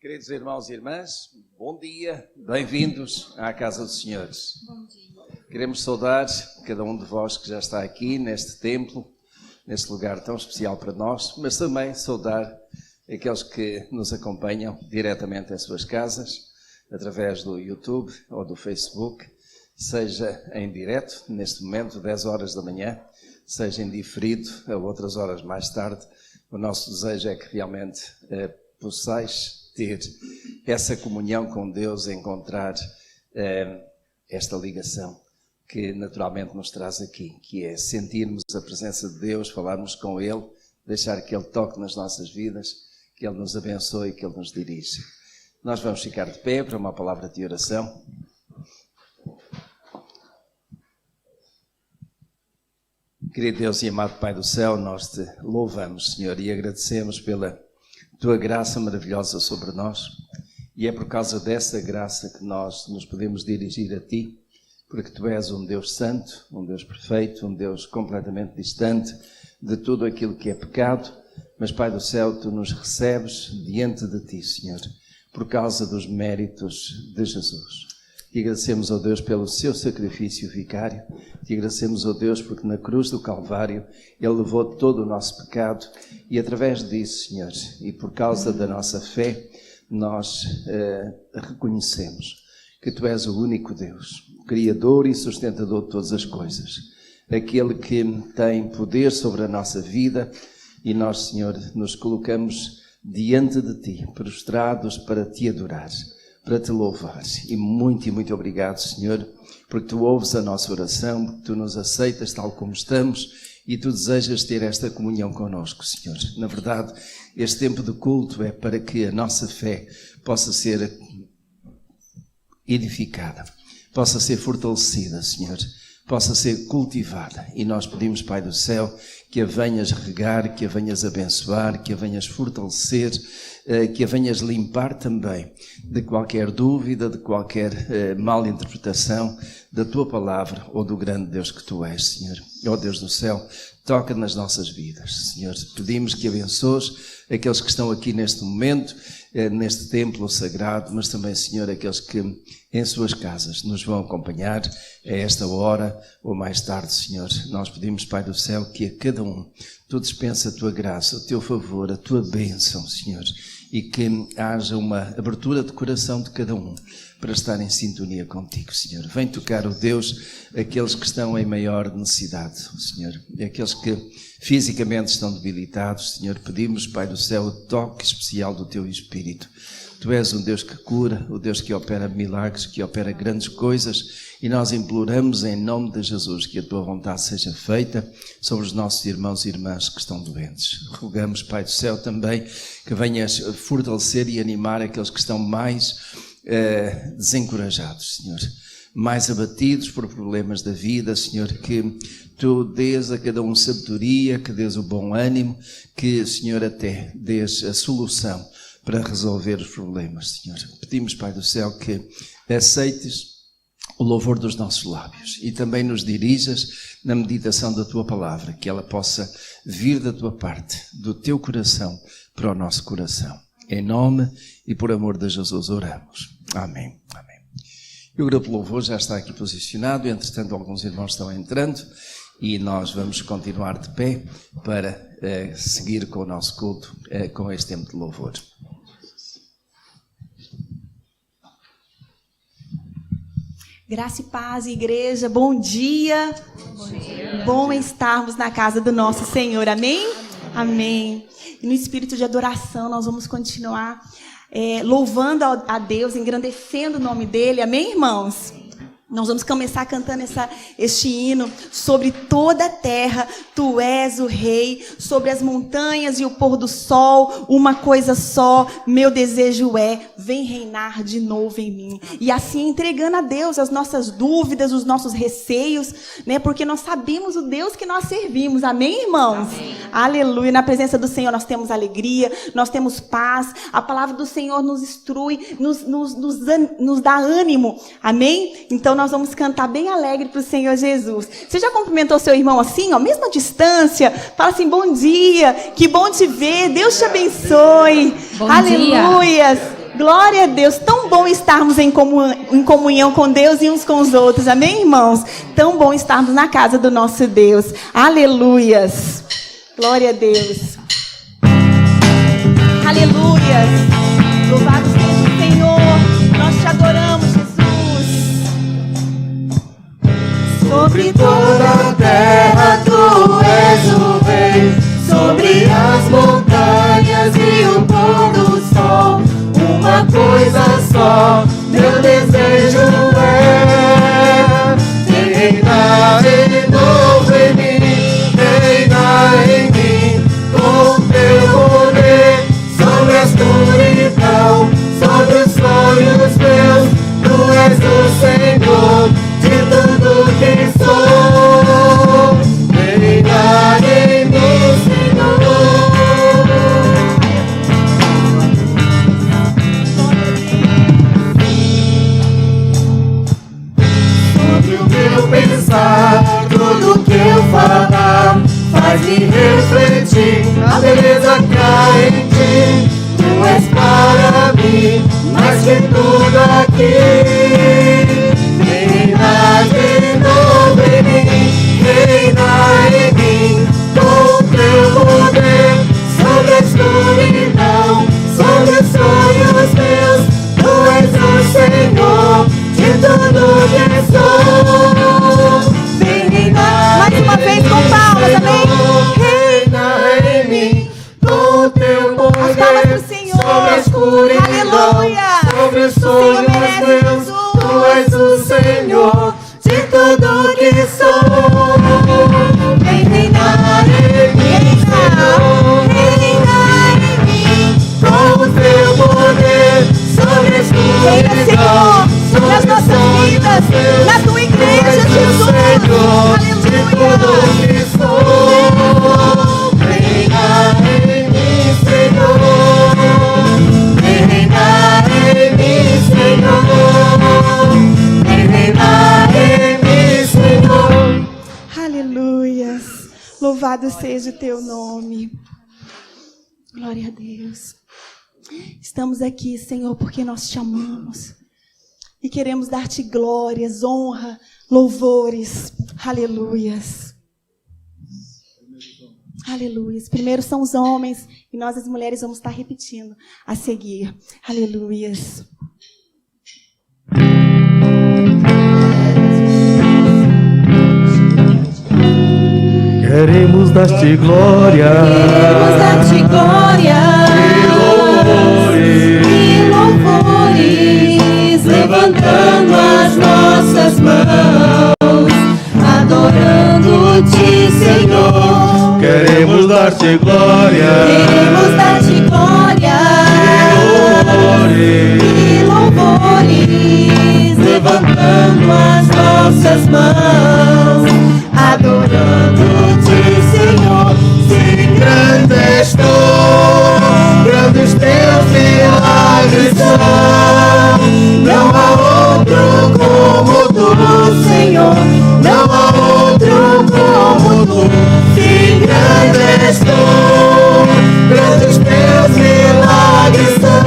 Queridos irmãos e irmãs, bom dia, bem-vindos à Casa dos Senhores. Bom dia. Queremos saudar cada um de vós que já está aqui neste templo, neste lugar tão especial para nós, mas também saudar aqueles que nos acompanham diretamente em suas casas, através do YouTube ou do Facebook, seja em direto, neste momento, 10 horas da manhã, seja em diferido, a outras horas mais tarde. O nosso desejo é que realmente possais ter essa comunhão com Deus, encontrar esta ligação que naturalmente nos traz aqui, que é sentirmos a presença de Deus, falarmos com Ele, deixar que Ele toque nas nossas vidas, que Ele nos abençoe, que Ele nos dirija. Nós vamos ficar de pé para uma palavra de oração. Querido Deus e amado Pai do céu, nós te louvamos, Senhor, e agradecemos pela Tua graça maravilhosa sobre nós. E é por causa dessa graça que nós nos podemos dirigir a Ti, porque Tu és um Deus santo, um Deus perfeito, um Deus completamente distante de tudo aquilo que é pecado. Mas, Pai do céu, Tu nos recebes diante de Ti, Senhor, por causa dos méritos de Jesus. Te agradecemos, ó Deus, pelo Seu sacrifício vicário. Te agradecemos, ó Deus, porque na cruz do Calvário Ele levou todo o nosso pecado e através disso, Senhor, e por causa da nossa fé, nós reconhecemos que Tu és o único Deus, o Criador e sustentador de todas as coisas, aquele que tem poder sobre a nossa vida, e nós, Senhor, nos colocamos diante de Ti, prostrados para Te adorar, para Te louvar. E muito obrigado, Senhor, porque Tu ouves a nossa oração, porque Tu nos aceitas tal como estamos e Tu desejas ter esta comunhão connosco, Senhor. Na verdade, este tempo de culto é para que a nossa fé possa ser edificada, possa ser fortalecida, Senhor, possa ser cultivada. E nós pedimos, Pai do céu, que a venhas regar, que a venhas abençoar, que a venhas fortalecer, que a venhas limpar também de qualquer dúvida, de qualquer mal interpretação da Tua palavra ou do grande Deus que Tu és, Senhor. Ó Deus do céu, toca nas nossas vidas, Senhor. Pedimos que abençoes aqueles que estão aqui neste momento, neste templo sagrado, mas também, Senhor, aqueles que em suas casas nos vão acompanhar a esta hora ou mais tarde, Senhor. Nós pedimos, Pai do céu, que a cada um Tu dispensa a Tua graça, o Teu favor, a Tua bênção, Senhor, e que haja uma abertura de coração de cada um para estar em sintonia contigo, Senhor. Vem tocar, ó Deus, aqueles que estão em maior necessidade, Senhor, aqueles que fisicamente estão debilitados, Senhor. Pedimos, Pai do céu, o toque especial do Teu Espírito. Tu és um Deus que cura, o Deus que opera milagres, que opera grandes coisas, e nós imploramos em nome de Jesus que a Tua vontade seja feita sobre os nossos irmãos e irmãs que estão doentes. Rogamos, Pai do céu, também que venhas fortalecer e animar aqueles que estão mais desencorajados, Senhor, mais abatidos por problemas da vida, Senhor, que Tu dês a cada um sabedoria, que dês o bom ânimo, que, Senhor, até dês a solução para resolver os problemas, Senhor. Pedimos, Pai do céu, que aceites o louvor dos nossos lábios e também nos dirijas na meditação da Tua palavra, que ela possa vir da Tua parte, do Teu coração para o nosso coração. Em nome e por amor de Jesus oramos. Amém. Amém. E o grupo louvor já está aqui posicionado, entretanto alguns irmãos estão entrando e nós vamos continuar de pé para seguir com o nosso culto, com este tempo de louvor. Graça e paz, igreja, bom dia. Bom dia. Bom estarmos na casa do nosso Senhor, amém? Amém. E no espírito de adoração nós vamos continuar louvando a Deus, engrandecendo o nome dEle, amém, irmãos? Nós vamos começar cantando este hino. Sobre toda a terra, Tu és o Rei, sobre as montanhas e o pôr do sol, uma coisa só, meu desejo é, vem reinar de novo em mim. E assim entregando a Deus as nossas dúvidas, os nossos receios, né? Porque nós sabemos o Deus que nós servimos, amém, irmãos? Amém. Aleluia, na presença do Senhor nós temos alegria, nós temos paz, a palavra do Senhor nos instrui, nos dá ânimo, amém? Então nós vamos cantar bem alegre para o Senhor Jesus. Você já cumprimentou seu irmão assim, ó, mesmo à distância? Fala assim, bom dia, que bom te ver, Deus te abençoe. Bom aleluias. Dia. Glória a Deus. Tão bom estarmos em comunhão com Deus e uns com os outros. Amém, irmãos? Tão bom estarmos na casa do nosso Deus. Aleluias. Glória a Deus. Aleluias. Louvado seja o Senhor. Nós te adoramos, Jesus. Sobre toda a terra tu és o rei, sobre as montanhas e o pôr do sol. Uma coisa só, meu desejo é reinar de novo em mim, reinar em mim, com teu poder, sobre a escuridão, sobre os sonhos meus. Tu és o Senhor de tudo que sou, reinar em mim, Senhor. Pensar, tudo que eu falar faz-me refletir a beleza que há em ti. Tu és para mim mais que tudo aqui. Reina de novo em mim, reina em mim, com teu poder, sobre a escuridão, sobre os sonhos meus. Tu és o Senhor de tudo que sou. Mais uma vez com palmas, amém? Reina em mim, com teu poder. As palmas do Senhor. Sobre a escuridão, Aleluia. sobre os sonhos meus. Tu és o Senhor de tudo que sou. Vem reinar em mim, Senhor. Reinar em mim, com o teu poder, sobre a escuridão, Senhor, nas nossas vidas, na tua igreja, Jesus. Aleluia. Tudo que sou, reina em mim, Senhor. Reina em mim, Senhor. Reina em mim, Senhor. Aleluias. Louvado seja o teu nome. Glória a Deus. Estamos aqui, Senhor, porque nós te amamos. E queremos dar-te glórias, honra, louvores. Aleluias. Aleluias. Primeiro são os homens e nós, as mulheres, vamos estar repetindo a seguir. Aleluias. Queremos dar-te glória. Queremos dar-te glória. E louvores, levantando as nossas mãos, adorando-te, Senhor. queremos dar-te glória. Queremos dar-te glória. E louvores, levantando as nossas mãos, adorando-te, Senhor. Se grande és tu, grandes teus milagres são. Não há outro como tu, Senhor. Não há outro como tu. Se grande és tu, grandes teus milagres são.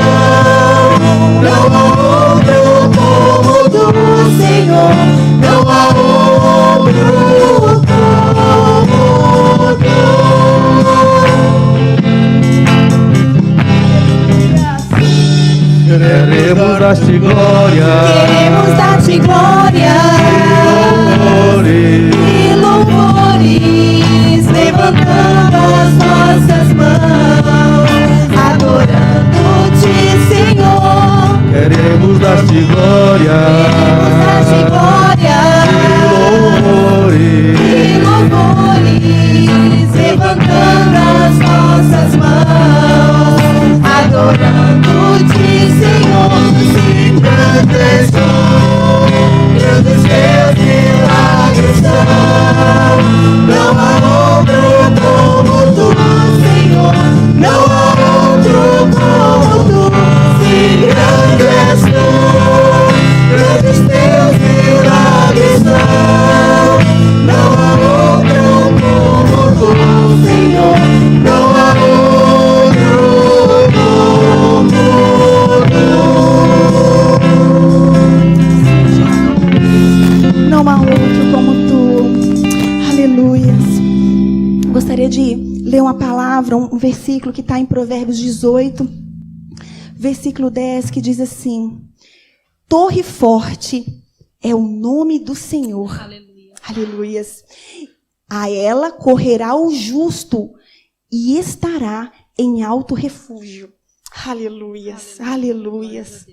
Não há outro como tu, Senhor. Não há outro como tu. Queremos dar-te glória. Queremos dar-te glória. E louvores, levantando as nossas mãos, adorando-te, Senhor. Queremos dar-te glória. Queremos dar-te glória. E louvores, levantando as nossas mãos, adorando-te, Senhor. Se grandes são, grandes teus milagres são. Não há outro como tu, Senhor. Não há outro como tu. Se grandes são, grandes teus milagres são. Não há outro como tu, Senhor. Não há outro como tu. ler uma palavra, um versículo que está em Provérbios 18, versículo 10, que diz assim: Torre forte é o nome do Senhor. Aleluia. Aleluias. A ela correrá o justo e estará em alto refúgio. Aleluias. Aleluias.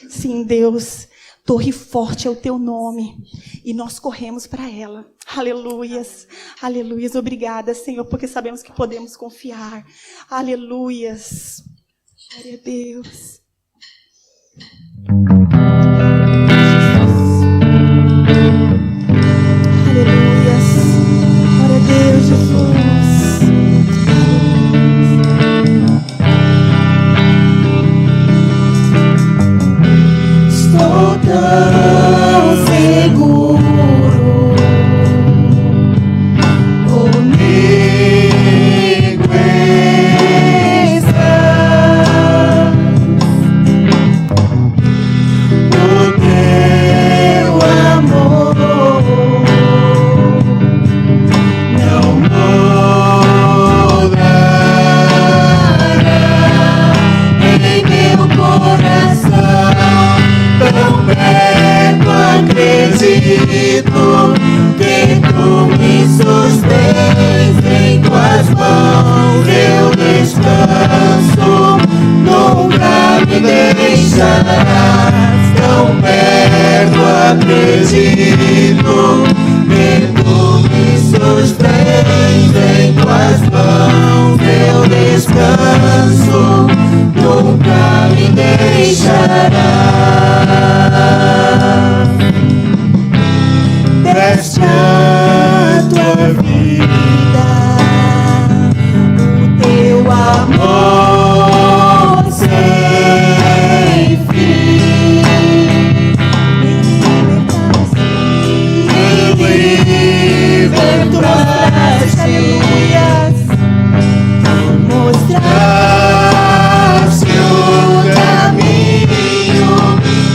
Sim, Deus. Torre forte é o teu nome. E nós corremos para ela. Aleluias. Aleluias. Obrigada, Senhor, porque sabemos que podemos confiar. Aleluias. Glória a Deus. Aleluias. Glória a Deus, Jesus. Estou tão seguro comigo estás. O teu amor não mudará em meu coração. Tão perto acredito que tu me sustens em tuas mãos. Eu descanso, nunca me deixarás. Tão perto acredito que tu me sustens em tuas mãos. Eu descanso, nunca me deixarás. Deste a tua vida, o teu amor sem fim. Me libertaste, aleluias. Mostraste o caminho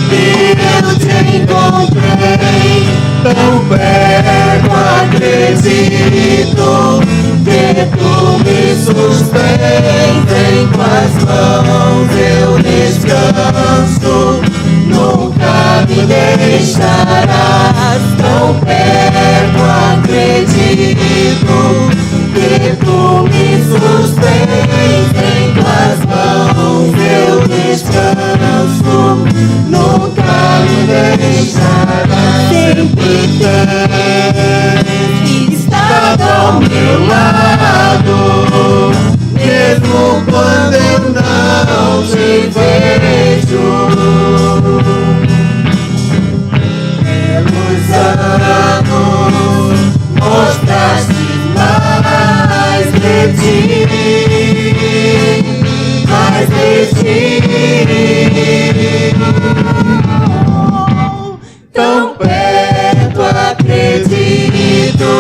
que eu te encontrei. Tão perto acredito que tu me sustens em tuas mãos. Eu descanso, nunca me deixarás. Tão perto acredito que tu me sustens em tuas mãos. Eu descanso, nunca me deixarás. Sempre tens estado ao meu lado, mesmo quando eu não te vejo. Pelos anos mostraste mais de ti, mais de ti. Tão perto acredito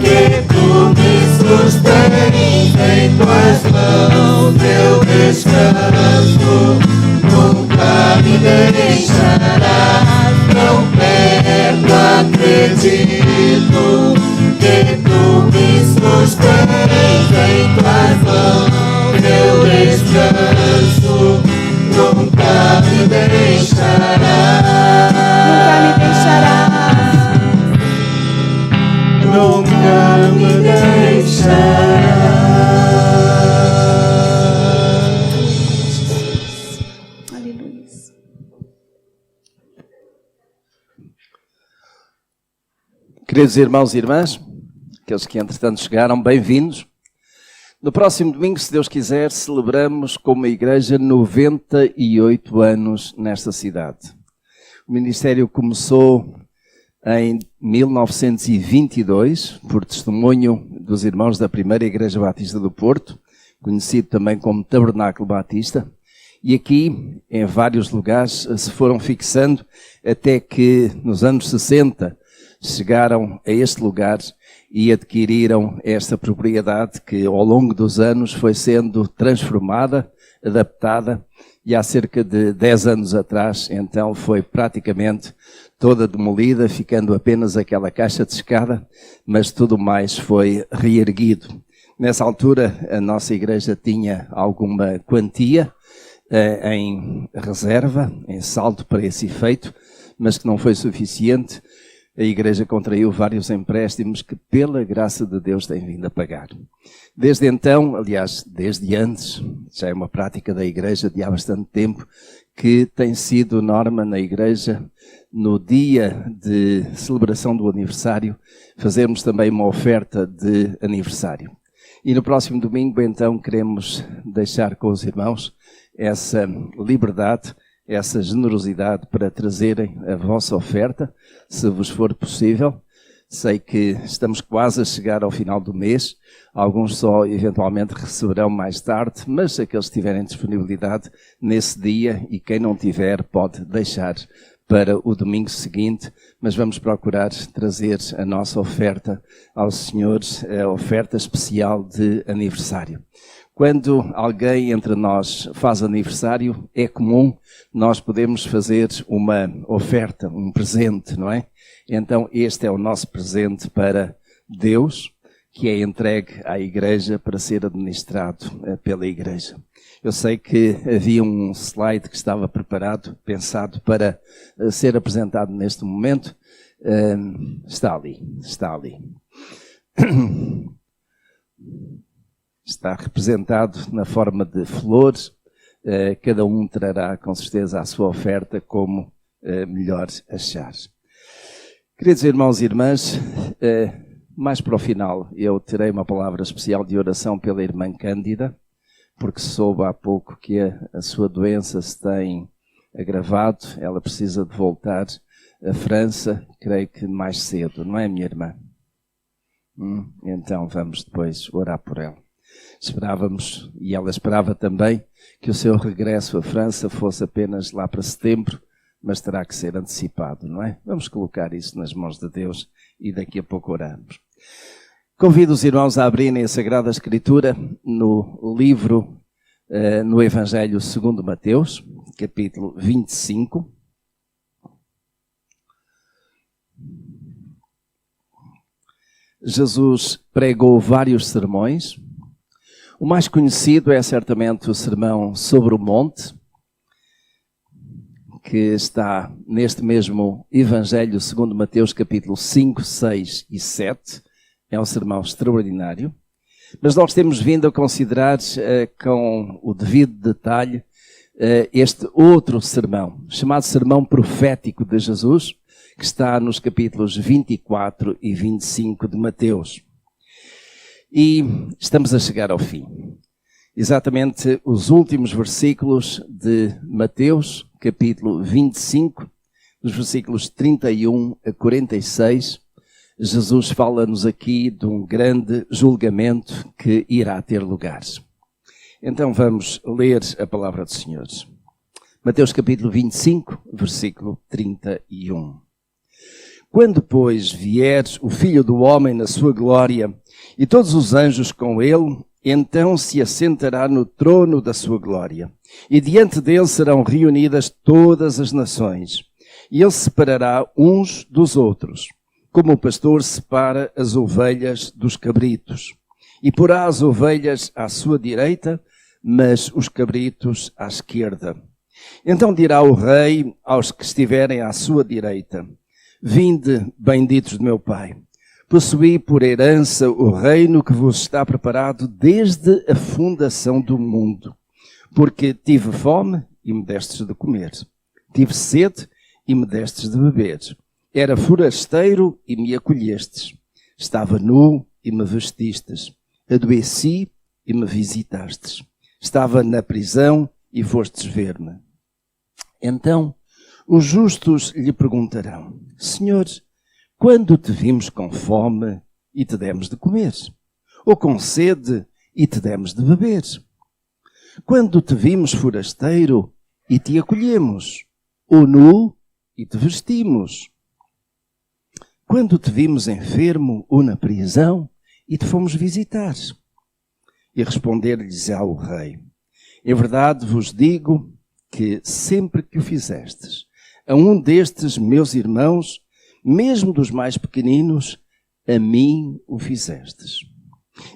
que tu me sustens em tuas mãos. Eu descanso, nunca me deixarás. Tão perto acredito que tu me sustens em tuas mãos. Eu descanso, nunca me deixarás. Nunca me deixarás. Aleluia. Queridos irmãos e irmãs, aqueles que entretanto chegaram, bem-vindos. No próximo domingo, se Deus quiser, celebramos como igreja 98 anos nesta cidade. O ministério começou em 1922, por testemunho dos irmãos da Primeira Igreja Batista do Porto, conhecido também como Tabernáculo Batista, e aqui, em vários lugares, se foram fixando até que, nos anos 60, chegaram a este lugar e adquiriram esta propriedade que, ao longo dos anos, foi sendo transformada, adaptada, e há cerca de 10 anos atrás, então, foi praticamente toda demolida, ficando apenas aquela caixa de escada, mas tudo mais foi reerguido. Nessa altura, a nossa igreja tinha alguma quantia em reserva, em saldo para esse efeito, mas que não foi suficiente. A igreja contraiu vários empréstimos que, pela graça de Deus, tem vindo a pagar. Desde então, aliás, desde antes, já é uma prática da igreja de há bastante tempo, que tem sido norma na igreja, no dia de celebração do aniversário, fazermos também uma oferta de aniversário. E no próximo domingo, então, queremos deixar com os irmãos essa liberdade, essa generosidade para trazerem a vossa oferta, se vos for possível. Sei que estamos quase a chegar ao final do mês, alguns só eventualmente receberão mais tarde, mas aqueles que tiverem disponibilidade nesse dia, e quem não tiver pode deixar para o domingo seguinte, mas vamos procurar trazer a nossa oferta aos senhores, a oferta especial de aniversário. Quando alguém entre nós faz aniversário, é comum nós podemos fazer uma oferta, um presente, não é? Então este é o nosso presente para Deus, que é entregue à igreja para ser administrado pela igreja. Eu sei que havia um slide que estava preparado, pensado para ser apresentado neste momento. Está ali. Está representado na forma de flores. Cada um trará com certeza a sua oferta como melhor achar. Queridos irmãos e irmãs, mais para o final eu terei uma palavra especial de oração pela irmã Cândida, porque soube há pouco que a sua doença se tem agravado, ela precisa de voltar à França, creio que mais cedo, não é, minha irmã? Então vamos depois orar por ela. Esperávamos, e ela esperava também, que o seu regresso à França fosse apenas lá para setembro, mas terá que ser antecipado, não é? Vamos colocar isso nas mãos de Deus e daqui a pouco oramos. Convido os irmãos a abrirem a Sagrada Escritura no livro, no Evangelho segundo Mateus, capítulo 25. Jesus pregou vários sermões. O mais conhecido é certamente o Sermão sobre o Monte, que está neste mesmo Evangelho segundo Mateus, capítulo 5, 6 e 7. É um sermão extraordinário. Mas nós temos vindo a considerar com o devido detalhe este outro sermão, chamado Sermão Profético de Jesus, que está nos capítulos 24 e 25 de Mateus. E estamos a chegar ao fim. Exatamente os últimos versículos de Mateus, capítulo 25, dos versículos 31 a 46, Jesus fala-nos aqui de um grande julgamento que irá ter lugar. Então vamos ler a palavra do Senhor. Mateus capítulo 25, versículo 31. Quando, pois, vier o Filho do Homem na sua glória e todos os anjos com ele, então se assentará no trono da sua glória. E diante dele serão reunidas todas as nações. E ele separará uns dos outros, como o pastor separa as ovelhas dos cabritos. E porá as ovelhas à sua direita, mas os cabritos à esquerda. Então dirá o rei aos que estiverem à sua direita: Vinde, benditos de meu Pai, possuí por herança o reino que vos está preparado desde a fundação do mundo. Porque tive fome e me destes de comer. Tive sede e me destes de beber. Era forasteiro e me acolhestes. Estava nu e me vestistes. Adoeci e me visitastes. Estava na prisão e fostes ver-me. Então os justos lhe perguntarão: Senhor, quando te vimos com fome e te demos de comer? Ou com sede e te demos de beber? Quando te vimos forasteiro e te acolhemos? Ou nu e te vestimos? Quando te vimos enfermo ou na prisão e te fomos visitar? E responder-lhes-á o rei: Em verdade vos digo que sempre que o fizestes a um destes meus irmãos, mesmo dos mais pequeninos, a mim o fizestes.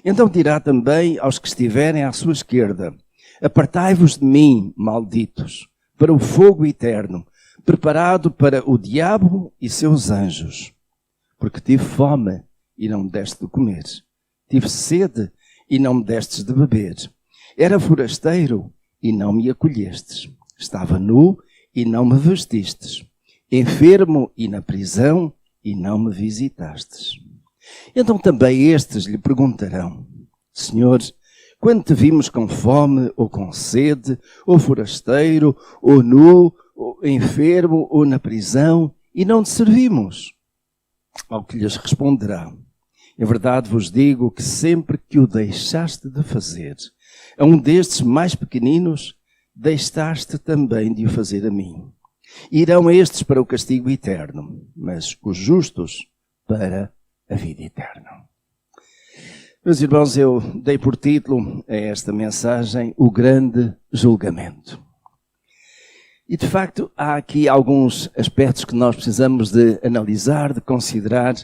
Então dirá também aos que estiverem à sua esquerda: apartai-vos de mim, malditos, para o fogo eterno, preparado para o diabo e seus anjos. Porque tive fome e não me deste de comer. Tive sede e não me destes de beber. Era forasteiro e não me acolhestes. Estava nu e não me vestistes. Enfermo e na prisão e não me visitastes. Então também estes lhe perguntarão: Senhor, quando te vimos com fome ou com sede, ou forasteiro, ou nu, ou enfermo, ou na prisão, e não te servimos? Ao que lhes responderá: em verdade vos digo que sempre que o deixaste de fazer a um destes mais pequeninos, deixaste também de o fazer a mim. Irão estes para o castigo eterno, mas os justos para a vida eterna. Meus irmãos, eu dei por título a esta mensagem o grande julgamento. E de facto há aqui alguns aspectos que nós precisamos de analisar, de considerar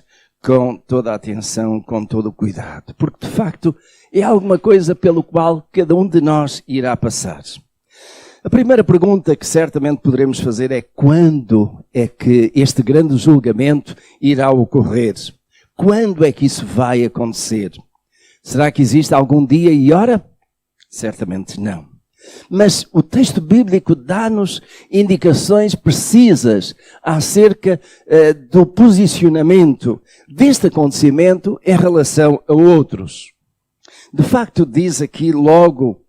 com toda a atenção, com todo o cuidado. Porque de facto é alguma coisa pelo qual cada um de nós irá passar. A primeira pergunta que certamente poderemos fazer é: quando é que este grande julgamento irá ocorrer? Quando é que isso vai acontecer? Será que existe algum dia e hora? Certamente não. Mas o texto bíblico dá-nos indicações precisas acerca do posicionamento deste acontecimento em relação a outros. De facto, diz aqui logo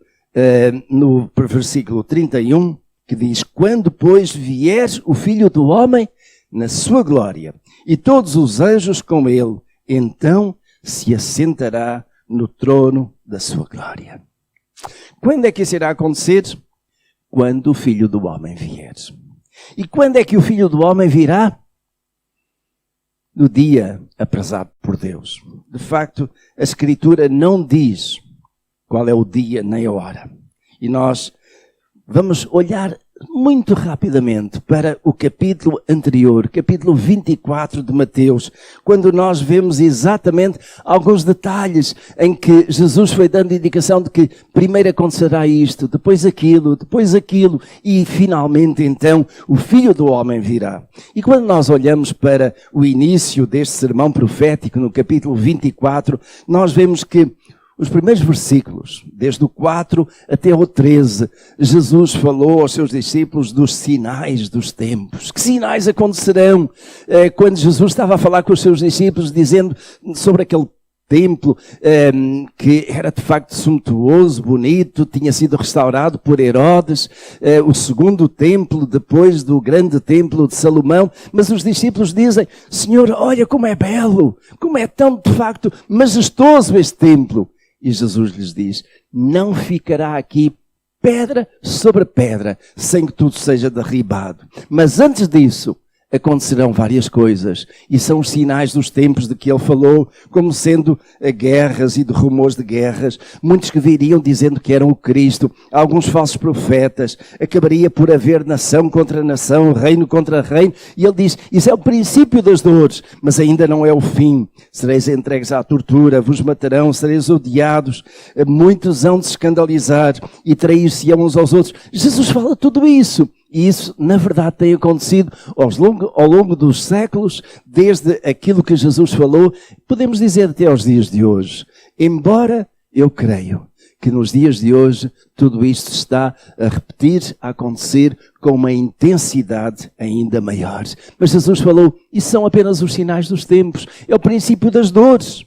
no versículo 31, que diz: quando, pois, vier o Filho do Homem na sua glória, e todos os anjos com ele, então se assentará no trono da sua glória. Quando é que isso irá acontecer? Quando o Filho do Homem vier. E quando é que o Filho do Homem virá? No dia aprazado por Deus. De facto, a Escritura não diz qual é o dia nem a hora. E nós vamos olhar muito rapidamente para o capítulo anterior, capítulo 24 de Mateus, quando nós vemos exatamente alguns detalhes em que Jesus foi dando indicação de que primeiro acontecerá isto, depois aquilo, e finalmente então o Filho do Homem virá. E quando nós olhamos para o início deste sermão profético no capítulo 24, nós vemos que os primeiros versículos, desde o 4 até o 13, Jesus falou aos seus discípulos dos sinais dos tempos. Que sinais acontecerão? Quando Jesus estava a falar com os seus discípulos, dizendo sobre aquele templo que era de facto suntuoso, bonito, tinha sido restaurado por Herodes, o segundo templo depois do grande templo de Salomão. Mas os discípulos dizem: Senhor, olha como é belo, como é tão de facto majestoso este templo. E Jesus lhes diz: não ficará aqui pedra sobre pedra, sem que tudo seja derribado. Mas antes disso, acontecerão várias coisas, e são os sinais dos tempos de que ele falou, como sendo guerras e de rumores de guerras, muitos que viriam dizendo que eram o Cristo, alguns falsos profetas, acabaria por haver nação contra nação, reino contra reino, e ele diz: isso é o princípio das dores, mas ainda não é o fim. Sereis entregues à tortura, vos matarão, sereis odiados, muitos hão de se escandalizar e trair-se-ão uns aos outros. Jesus fala tudo isso. E isso, na verdade, tem acontecido ao longo dos séculos, desde aquilo que Jesus falou, podemos dizer até aos dias de hoje. Embora eu creio que nos dias de hoje tudo isto está a repetir, a acontecer com uma intensidade ainda maior. Mas Jesus falou: isso são apenas os sinais dos tempos, é o princípio das dores.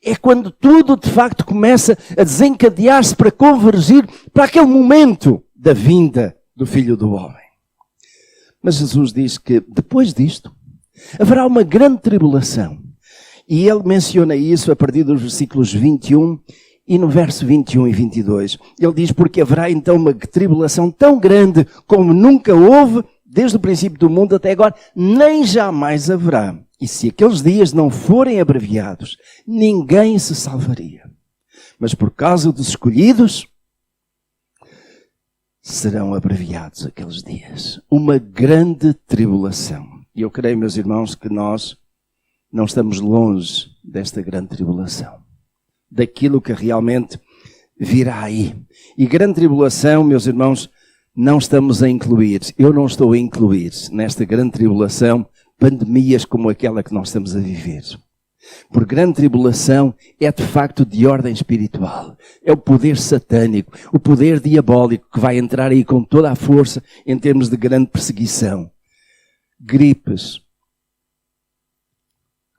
É quando tudo de facto começa a desencadear-se para convergir para aquele momento da vinda do Filho do Homem. Mas Jesus diz que depois disto haverá uma grande tribulação. E ele menciona isso a partir dos versículos 21 e no verso 21 e 22. Ele diz: porque haverá então uma tribulação tão grande como nunca houve desde o princípio do mundo até agora, nem jamais haverá. E se aqueles dias não forem abreviados, ninguém se salvaria. Mas por causa dos escolhidos, serão abreviados aqueles dias. Uma grande tribulação. E eu creio, meus irmãos, que nós não estamos longe desta grande tribulação. daquilo que realmente virá aí. E grande tribulação, meus irmãos, não estamos a incluir, eu não estou a incluir nesta grande tribulação pandemias como aquela que nós estamos a viver. Por grande tribulação é de facto de ordem espiritual. É o poder satânico, o poder diabólico que vai entrar aí com toda a força em termos de grande perseguição. Gripes,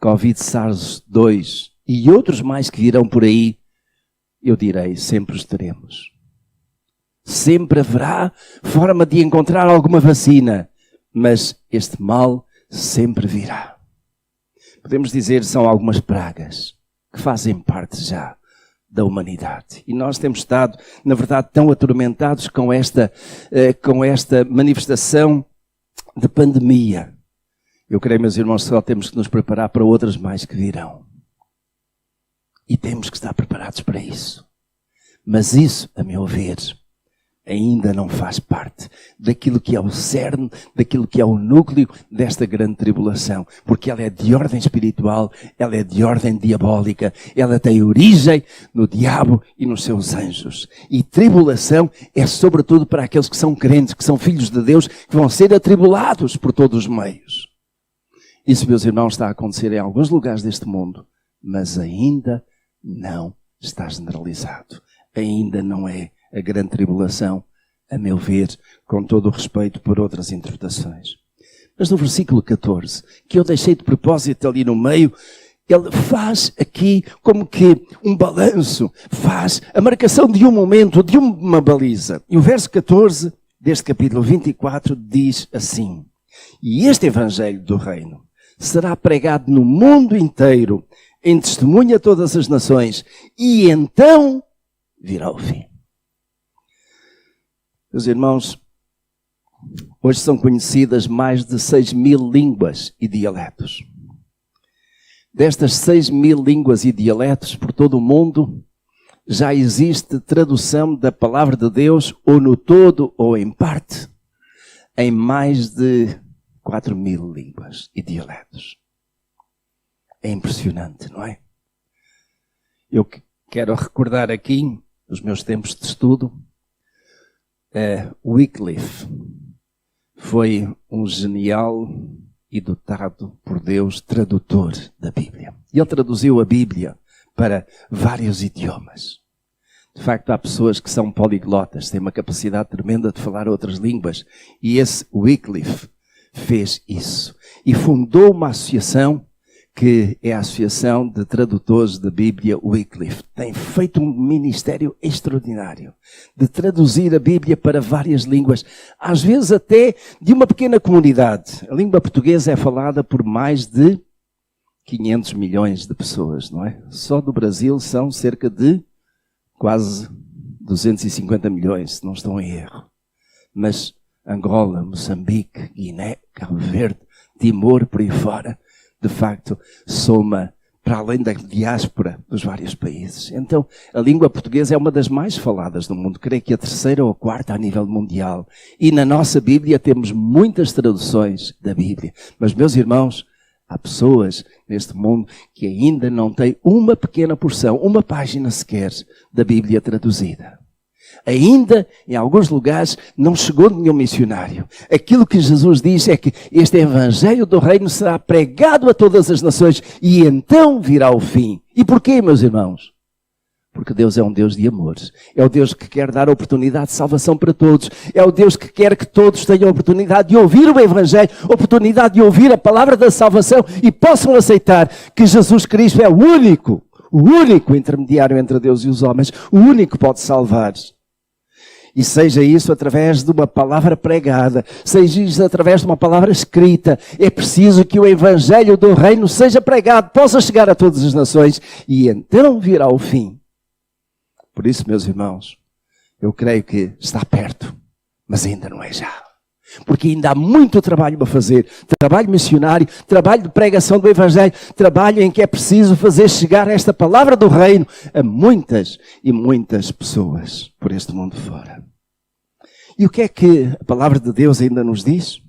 Covid, SARS-2 e outros mais que virão por aí, eu direi, sempre os teremos. Sempre haverá forma de encontrar alguma vacina, mas este mal sempre virá. Podemos dizer que são algumas pragas que fazem parte já da humanidade. E nós temos estado, na verdade, tão atormentados com esta manifestação de pandemia. Eu creio, meus irmãos, só temos que nos preparar para outras mais que virão. E temos que estar preparados para isso. Mas isso, a meu ver, ainda não faz parte daquilo que é o cerne, daquilo que é o núcleo desta grande tribulação. Porque ela é de ordem espiritual, ela é de ordem diabólica, ela tem origem no diabo e nos seus anjos. E tribulação é sobretudo para aqueles que são crentes, que são filhos de Deus, que vão ser atribulados por todos os meios. Isso, meus irmãos, está a acontecer em alguns lugares deste mundo, mas ainda não está generalizado. Ainda não é a grande tribulação, a meu ver, com todo o respeito por outras interpretações. Mas no versículo 14, que eu deixei de propósito ali no meio, ele faz aqui como que um balanço, faz a marcação de um momento, de uma baliza. E o verso 14 deste capítulo 24 diz assim: e este evangelho do reino será pregado no mundo inteiro, em testemunho a todas as nações, e então virá o fim. Meus irmãos, hoje são conhecidas mais de 6.000 línguas e dialetos. Destas 6.000 línguas e dialetos por todo o mundo, já existe tradução da palavra de Deus, ou no todo ou em parte, em mais de 4.000 línguas e dialetos. É impressionante, não é? Eu quero recordar aqui os meus tempos de estudo. Wycliffe foi um genial e dotado por Deus tradutor da Bíblia. E ele traduziu a Bíblia para vários idiomas. De facto, há pessoas que são poliglotas, têm uma capacidade tremenda de falar outras línguas. E esse Wycliffe fez isso. E fundou uma associação que é a Associação de Tradutores da Bíblia Wycliffe. Tem feito um ministério extraordinário de traduzir a Bíblia para várias línguas, às vezes até de uma pequena comunidade. A língua portuguesa é falada por mais de 500 milhões de pessoas, não é? Só do Brasil são cerca de quase 250 milhões, se não estou em erro. Mas Angola, Moçambique, Guiné, Cabo Verde, Timor, por aí fora, de facto, soma para além da diáspora dos vários países. Então, a língua portuguesa é uma das mais faladas no mundo, creio que a terceira ou a quarta a nível mundial. E na nossa Bíblia temos muitas traduções da Bíblia. Mas, meus irmãos, há pessoas neste mundo que ainda não têm uma pequena porção, uma página sequer da Bíblia traduzida. Ainda, em alguns lugares, não chegou nenhum missionário. Aquilo que Jesus diz é que este evangelho do reino será pregado a todas as nações e então virá o fim. E porquê, meus irmãos? Porque Deus é um Deus de amor. É o Deus que quer dar oportunidade de salvação para todos. É o Deus que quer que todos tenham a oportunidade de ouvir o evangelho, a oportunidade de ouvir a palavra da salvação e possam aceitar que Jesus Cristo é o único intermediário entre Deus e os homens, o único que pode salvar. E seja isso através de uma palavra pregada, seja isso através de uma palavra escrita. É preciso que o evangelho do reino seja pregado, possa chegar a todas as nações e então virá o fim. Por isso, meus irmãos, eu creio que está perto, mas ainda não é já. Porque ainda há muito trabalho para fazer. Trabalho missionário, trabalho de pregação do evangelho, trabalho em que é preciso fazer chegar esta palavra do reino a muitas e muitas pessoas por este mundo fora. E o que é que a palavra de Deus ainda nos diz?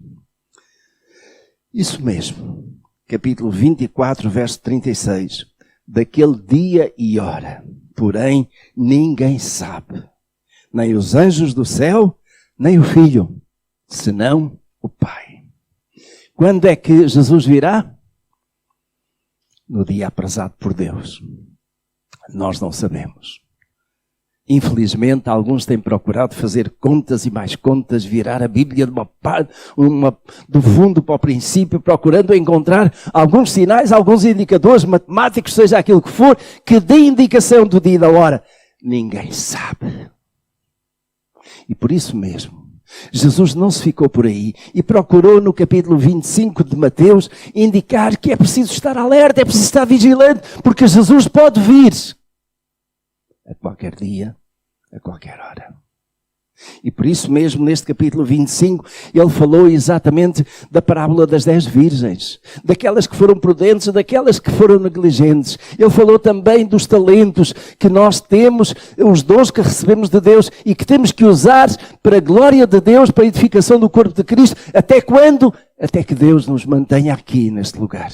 Isso mesmo. Capítulo 24, verso 36. daquele dia e hora. Porém, ninguém sabe, nem os anjos do céu, nem o Filho, senão o Pai. Quando é que Jesus virá? No dia aprazado por Deus. Nós não sabemos. Infelizmente, alguns têm procurado fazer contas e mais contas, virar a Bíblia do fundo para o princípio, procurando encontrar alguns sinais, alguns indicadores matemáticos, seja aquilo que for, que dê indicação do dia e da hora. Ninguém sabe. E por isso mesmo, Jesus não se ficou por aí e procurou no capítulo 25 de Mateus indicar que é preciso estar alerta, é preciso estar vigilante, porque Jesus pode vir a qualquer dia, a qualquer hora. E por isso mesmo, neste capítulo 25, ele falou exatamente da parábola das 10 virgens, daquelas que foram prudentes, daquelas que foram negligentes. Ele falou também dos talentos que nós temos, os dons que recebemos de Deus e que temos que usar para a glória de Deus, para a edificação do corpo de Cristo. Até quando? Até que Deus nos mantenha aqui neste lugar.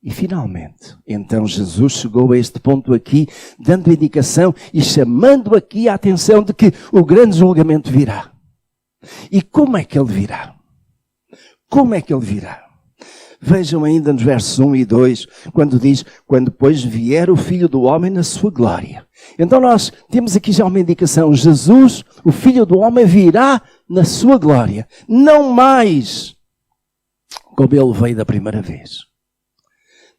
E finalmente, então Jesus chegou a este ponto aqui, dando indicação e chamando aqui a atenção de que o grande julgamento virá. E como é que ele virá? Como é que ele virá? Vejam ainda nos versos 1 e 2, quando diz, quando depois vier o Filho do Homem na sua glória. Então nós temos aqui já uma indicação, Jesus, o Filho do Homem, virá na sua glória. Não mais como ele veio da primeira vez.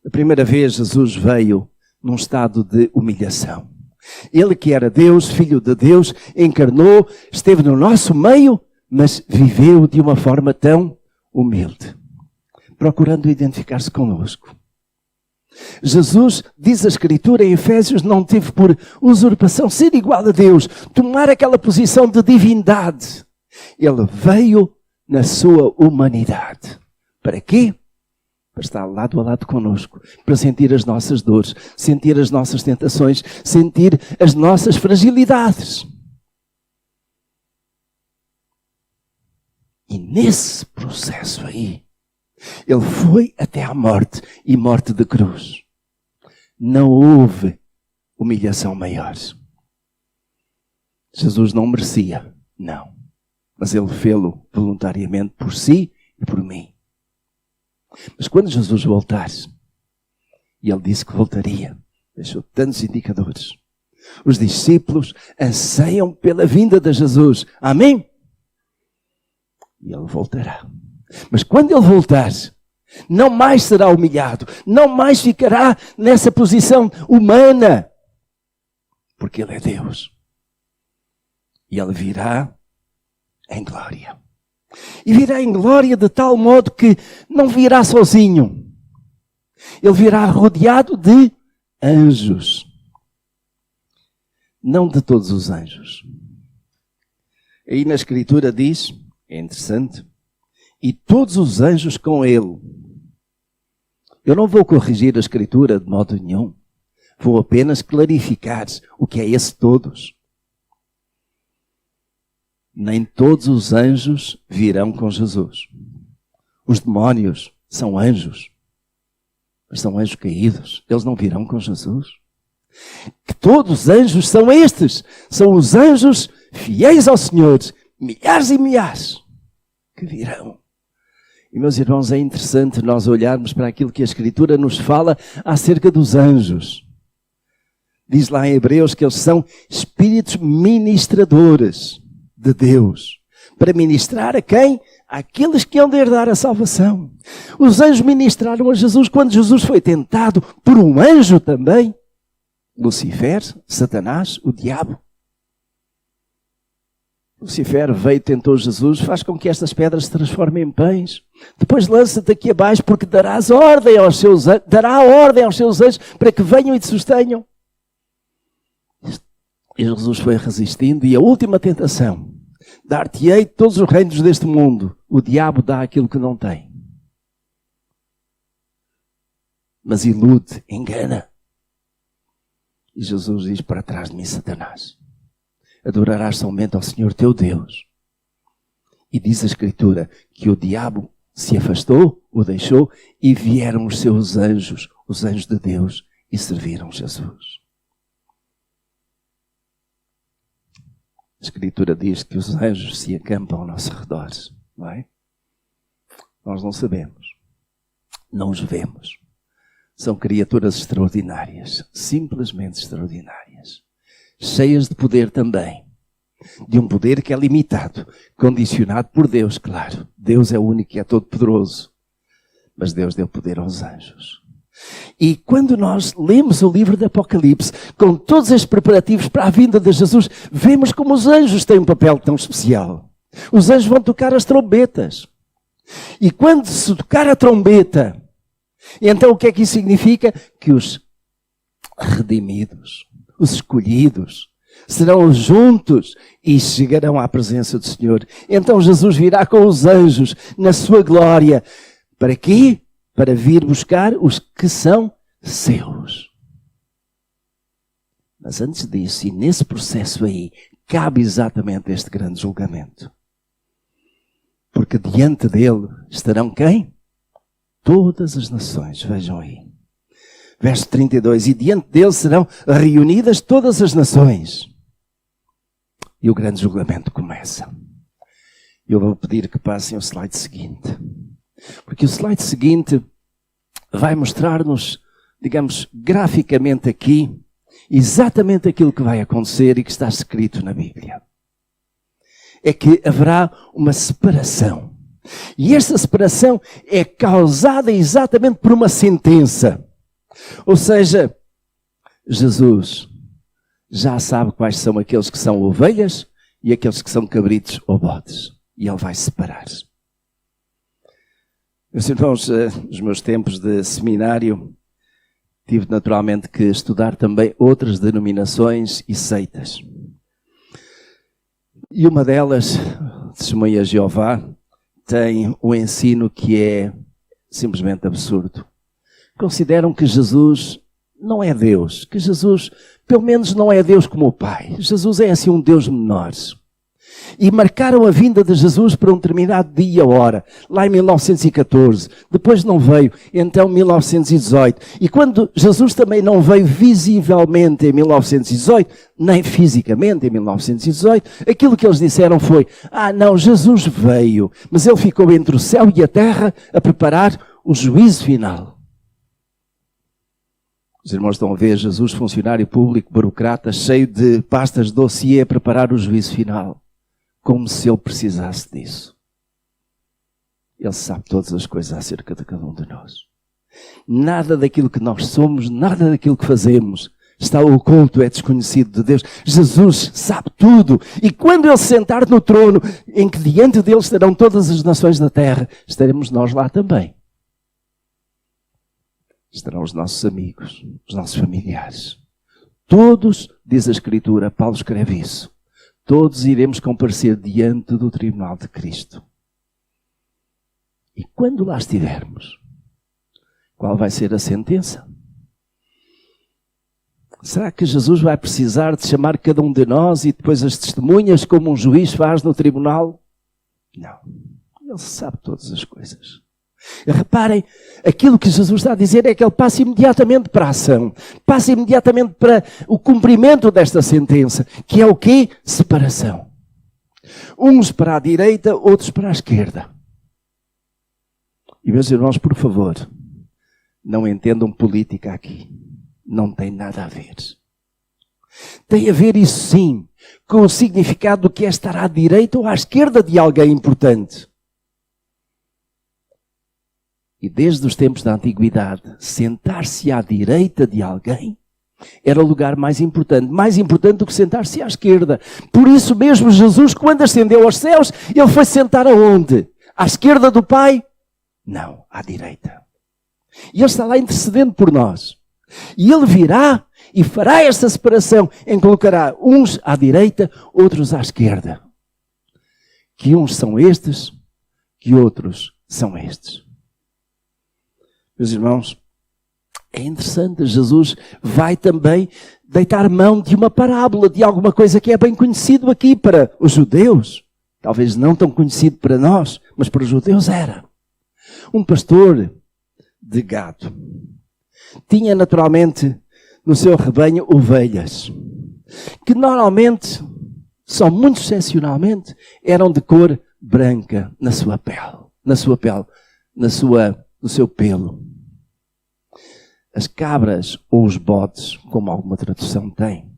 A primeira vez Jesus veio num estado de humilhação. Ele que era Deus, Filho de Deus, encarnou, esteve no nosso meio, mas viveu de uma forma tão humilde, procurando identificar-se conosco. Jesus, diz a Escritura em Efésios, não teve por usurpação ser igual a Deus, tomar aquela posição de divindade. Ele veio na sua humanidade. Para quê? Para estar lado a lado connosco, para sentir as nossas dores, sentir as nossas tentações, sentir as nossas fragilidades. E nesse processo aí, ele foi até à morte e morte de cruz. Não houve humilhação maior. Jesus não merecia, não. Mas ele fê-lo voluntariamente por si e por mim. Mas quando Jesus voltar, e ele disse que voltaria, deixou tantos indicadores. Os discípulos anseiam pela vinda de Jesus. Amém? E ele voltará. Mas quando ele voltar, não mais será humilhado, não mais ficará nessa posição humana, porque ele é Deus. E ele virá em glória. E virá em glória de tal modo que não virá sozinho. Ele virá rodeado de anjos. Não de todos os anjos. Aí na Escritura diz, é interessante, e todos os anjos com ele. Eu não vou corrigir a Escritura de modo nenhum. Vou apenas clarificar o que é esse todos. Nem todos os anjos virão com Jesus. Os demónios são anjos, mas são anjos caídos. Eles não virão com Jesus. Que todos os anjos são estes. São os anjos fiéis ao Senhor. Milhares e milhares que virão. E meus irmãos, é interessante nós olharmos para aquilo que a Escritura nos fala acerca dos anjos. Diz lá em Hebreus que eles são espíritos ministradores de Deus. Para ministrar a quem? Àqueles que hão de herdar a salvação. Os anjos ministraram a Jesus quando Jesus foi tentado por um anjo também. Lucifer, Satanás, o diabo. Lucifer veio, tentou Jesus, faz com que estas pedras se transformem em pães. Depois lança-te aqui abaixo, porque dará ordem aos seus anjos para que venham e te sustenham. E Jesus foi resistindo, e a última tentação, dar-te-ei todos os reinos deste mundo. O diabo dá aquilo que não tem. Mas ilude, engana. E Jesus diz, para trás de mim, Satanás. Adorarás somente ao Senhor teu Deus. E diz a Escritura que o diabo se afastou, o deixou, e vieram os seus anjos os anjos de Deus e serviram Jesus. A Escritura diz que os anjos se acampam ao nosso redor, não é? Nós não sabemos, não os vemos. São criaturas extraordinárias, simplesmente extraordinárias, cheias de poder também, de um poder que é limitado, condicionado por Deus, claro. Deus é o único que é todo-poderoso, mas Deus deu poder aos anjos. E quando nós lemos o livro do Apocalipse, com todos estes preparativos para a vinda de Jesus, vemos como os anjos têm um papel tão especial. Os anjos vão tocar as trombetas. E quando se tocar a trombeta, então o que é que isso significa? Que os redimidos, os escolhidos, serão juntos e chegarão à presença do Senhor. Então Jesus virá com os anjos na sua glória. Para quê? Para vir buscar os que são seus. Mas antes disso, e nesse processo aí, cabe exatamente este grande julgamento. Porque diante dele estarão quem? Todas as nações. Vejam aí. Verso 32. E diante dele serão reunidas todas as nações. E o grande julgamento começa. Eu vou pedir que passem o slide seguinte. Porque o slide seguinte vai mostrar-nos, digamos, graficamente aqui, exatamente aquilo que vai acontecer e que está escrito na Bíblia. É que haverá uma separação. E esta separação é causada exatamente por uma sentença. Ou seja, Jesus já sabe quais são aqueles que são ovelhas e aqueles que são cabritos ou bodes. E Ele vai separar. Meus irmãos, nos meus tempos de seminário, tive naturalmente que estudar também outras denominações e seitas. E uma delas, Testemunha de Jeová, tem um ensino que é simplesmente absurdo. Consideram que Jesus não é Deus, que Jesus, pelo menos, não é Deus como o Pai. Jesus é assim um Deus menor. E marcaram a vinda de Jesus para um determinado dia ou hora, lá em 1914. Depois não veio, então 1918. E quando Jesus também não veio visivelmente em 1918, nem fisicamente em 1918, aquilo que eles disseram foi, não, Jesus veio, mas Ele ficou entre o céu e a terra a preparar o juízo final. Os irmãos estão a ver Jesus, funcionário público, burocrata, cheio de pastas de dossiê a preparar o juízo final. Como se Ele precisasse disso. Ele sabe todas as coisas acerca de cada um de nós. Nada daquilo que nós somos, nada daquilo que fazemos está oculto, é desconhecido de Deus. Jesus sabe tudo. E quando Ele se sentar no trono, em que diante dele estarão todas as nações da terra, estaremos nós lá também. Estarão os nossos amigos, os nossos familiares. Todos, diz a Escritura, Paulo escreve isso. Todos iremos comparecer diante do tribunal de Cristo. E quando lá estivermos, qual vai ser a sentença? Será que Jesus vai precisar de chamar cada um de nós e depois as testemunhas como um juiz faz no tribunal? Não. Ele sabe todas as coisas. Reparem, aquilo que Jesus está a dizer é que Ele passa imediatamente para a ação. Passa imediatamente para o cumprimento desta sentença. Que é o quê? Separação. Uns para a direita, outros para a esquerda. E meus irmãos, por favor, não entendam política aqui. Não tem nada a ver. Tem a ver, isso sim, com o significado do que é estar à direita ou à esquerda de alguém importante. E desde os tempos da antiguidade, sentar-se à direita de alguém era o lugar mais importante do que sentar-se à esquerda. Por isso mesmo Jesus, quando ascendeu aos céus, Ele foi sentar aonde? À esquerda do Pai? Não, à direita. E Ele está lá intercedendo por nós. E Ele virá e fará esta separação, em que colocará uns à direita, outros à esquerda. Que uns são estes, que outros são estes. Meus irmãos, é interessante, Jesus vai também deitar mão de uma parábola, de alguma coisa que é bem conhecido aqui para os judeus. Talvez não tão conhecido para nós, mas para os judeus era. Um pastor de gado tinha naturalmente no seu rebanho ovelhas, que normalmente, só muito excepcionalmente, eram de cor branca no seu pelo. As cabras ou os bodes, como alguma tradução tem,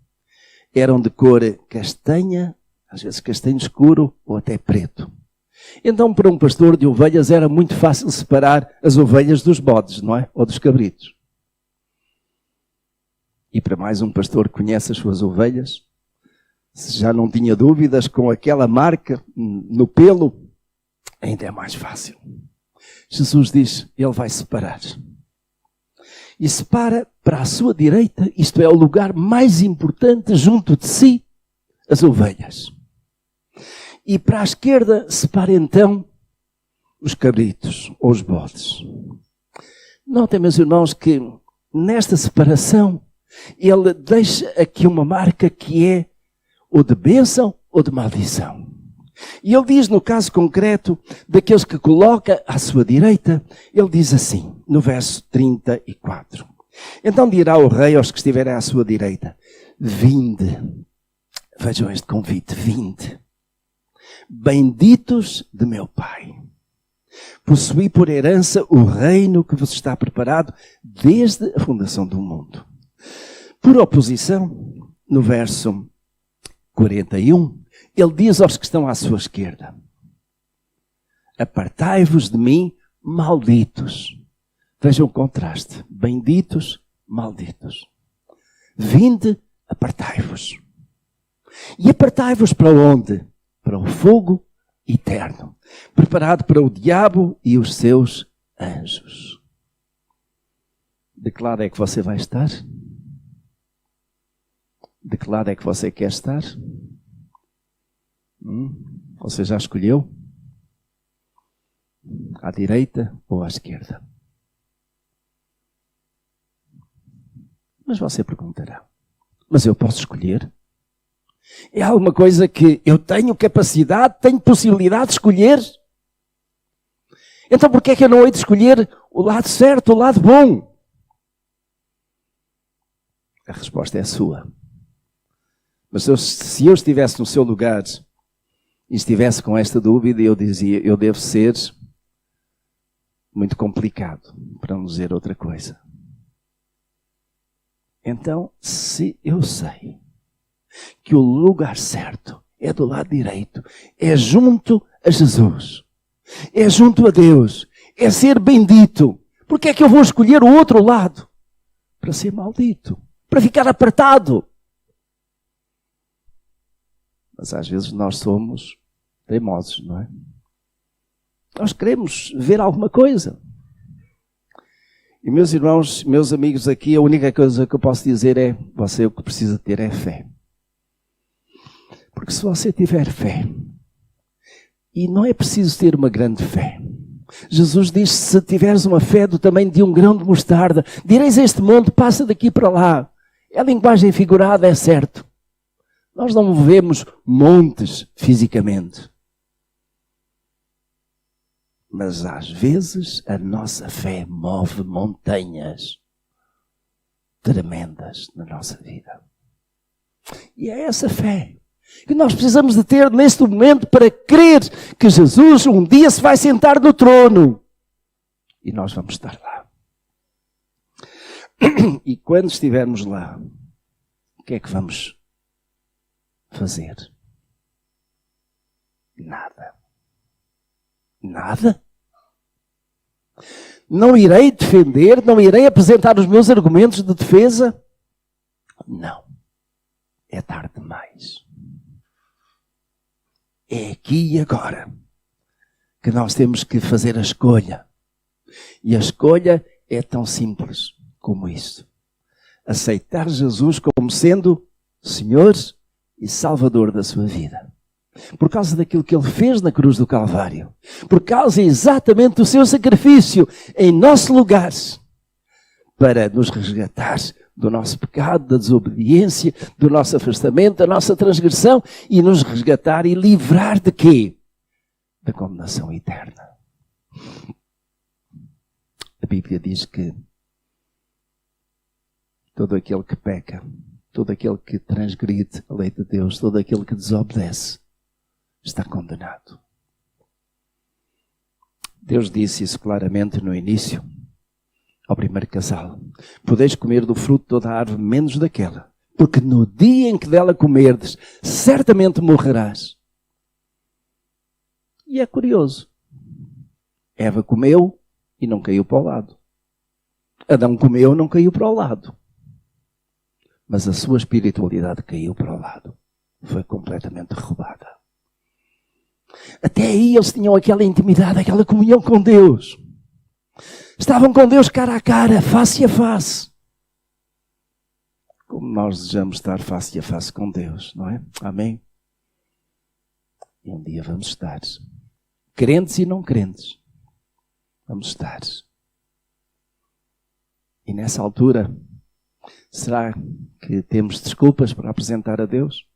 eram de cor castanha, às vezes castanho escuro ou até preto. Então, para um pastor de ovelhas era muito fácil separar as ovelhas dos bodes, não é? Ou dos cabritos. E para mais um pastor que conhece as suas ovelhas, se já não tinha dúvidas com aquela marca no pelo, ainda é mais fácil. Jesus diz, ele vai separar. E separa para a sua direita, isto é o lugar mais importante junto de si, as ovelhas. E para a esquerda separa então os cabritos ou os bodes. Notem, meus irmãos, que nesta separação ele deixa aqui uma marca que é ou de bênção ou de maldição. E ele diz, no caso concreto, daqueles que coloca à sua direita, ele diz assim, no verso 34. Então dirá o rei aos que estiverem à sua direita, vinde, vejam este convite, vinde, benditos de meu Pai. Possuí por herança o reino que vos está preparado desde a fundação do mundo. Por oposição, no verso 41, ele diz aos que estão à sua esquerda, apartai-vos de mim, malditos. Vejam o contraste, benditos, malditos. Vinde, apartai-vos. E apartai-vos para onde? Para o fogo eterno, preparado para o diabo e os seus anjos. De que lado é que você vai estar? De que lado é que você quer estar? Você já escolheu? À direita ou à esquerda? Mas você perguntará, mas eu posso escolher? É alguma coisa que eu tenho capacidade, tenho possibilidade de escolher? Então por que é que eu não hei de escolher o lado certo, o lado bom? A resposta é sua. Mas se eu estivesse no seu lugar e estivesse com esta dúvida, eu dizia, eu devo ser muito complicado, para não dizer outra coisa. Então, se eu sei que o lugar certo é do lado direito, é junto a Jesus, é junto a Deus, é ser bendito, por que é que eu vou escolher o outro lado? Para ser maldito, para ficar apertado. Mas às vezes nós somos teimosos, não é? Nós queremos ver alguma coisa. E meus irmãos, meus amigos aqui, a única coisa que eu posso dizer é, você o que precisa ter é fé. Porque se você tiver fé, e não é preciso ter uma grande fé. Jesus diz, se tiveres uma fé do tamanho de um grão de mostarda, direis a este monte, passa daqui para lá. É a linguagem figurada, é certo. Nós não movemos montes fisicamente. Mas às vezes a nossa fé move montanhas tremendas na nossa vida. E é essa fé que nós precisamos de ter neste momento para crer que Jesus um dia se vai sentar no trono. E nós vamos estar lá. E quando estivermos lá, o que é que vamos fazer? Nada. Nada? Não irei defender, não irei apresentar os meus argumentos de defesa? Não. É tarde demais. É aqui e agora que nós temos que fazer a escolha. E a escolha é tão simples como isso. Aceitar Jesus como sendo Senhor e Salvador da sua vida. Por causa daquilo que Ele fez na cruz do Calvário. Por causa exatamente do seu sacrifício em nosso lugar. Para nos resgatar do nosso pecado, da desobediência, do nosso afastamento, da nossa transgressão. E nos resgatar e livrar de quê? Da condenação eterna. A Bíblia diz que todo aquele que peca, todo aquele que transgride a lei de Deus, todo aquele que desobedece, está condenado. Deus disse isso claramente no início, ao primeiro casal. Podeis comer do fruto de toda a árvore, menos daquela, porque no dia em que dela comerdes, certamente morrerás. E é curioso. Eva comeu e não caiu para o lado. Adão comeu e não caiu para o lado. Mas a sua espiritualidade caiu para o lado. Foi completamente roubada. Até aí eles tinham aquela intimidade, aquela comunhão com Deus. Estavam com Deus cara a cara, face a face. Como nós desejamos estar face a face com Deus, não é? Amém? E um dia vamos estar. Crentes e não crentes. Vamos estar. E nessa altura, será que temos desculpas para apresentar a Deus?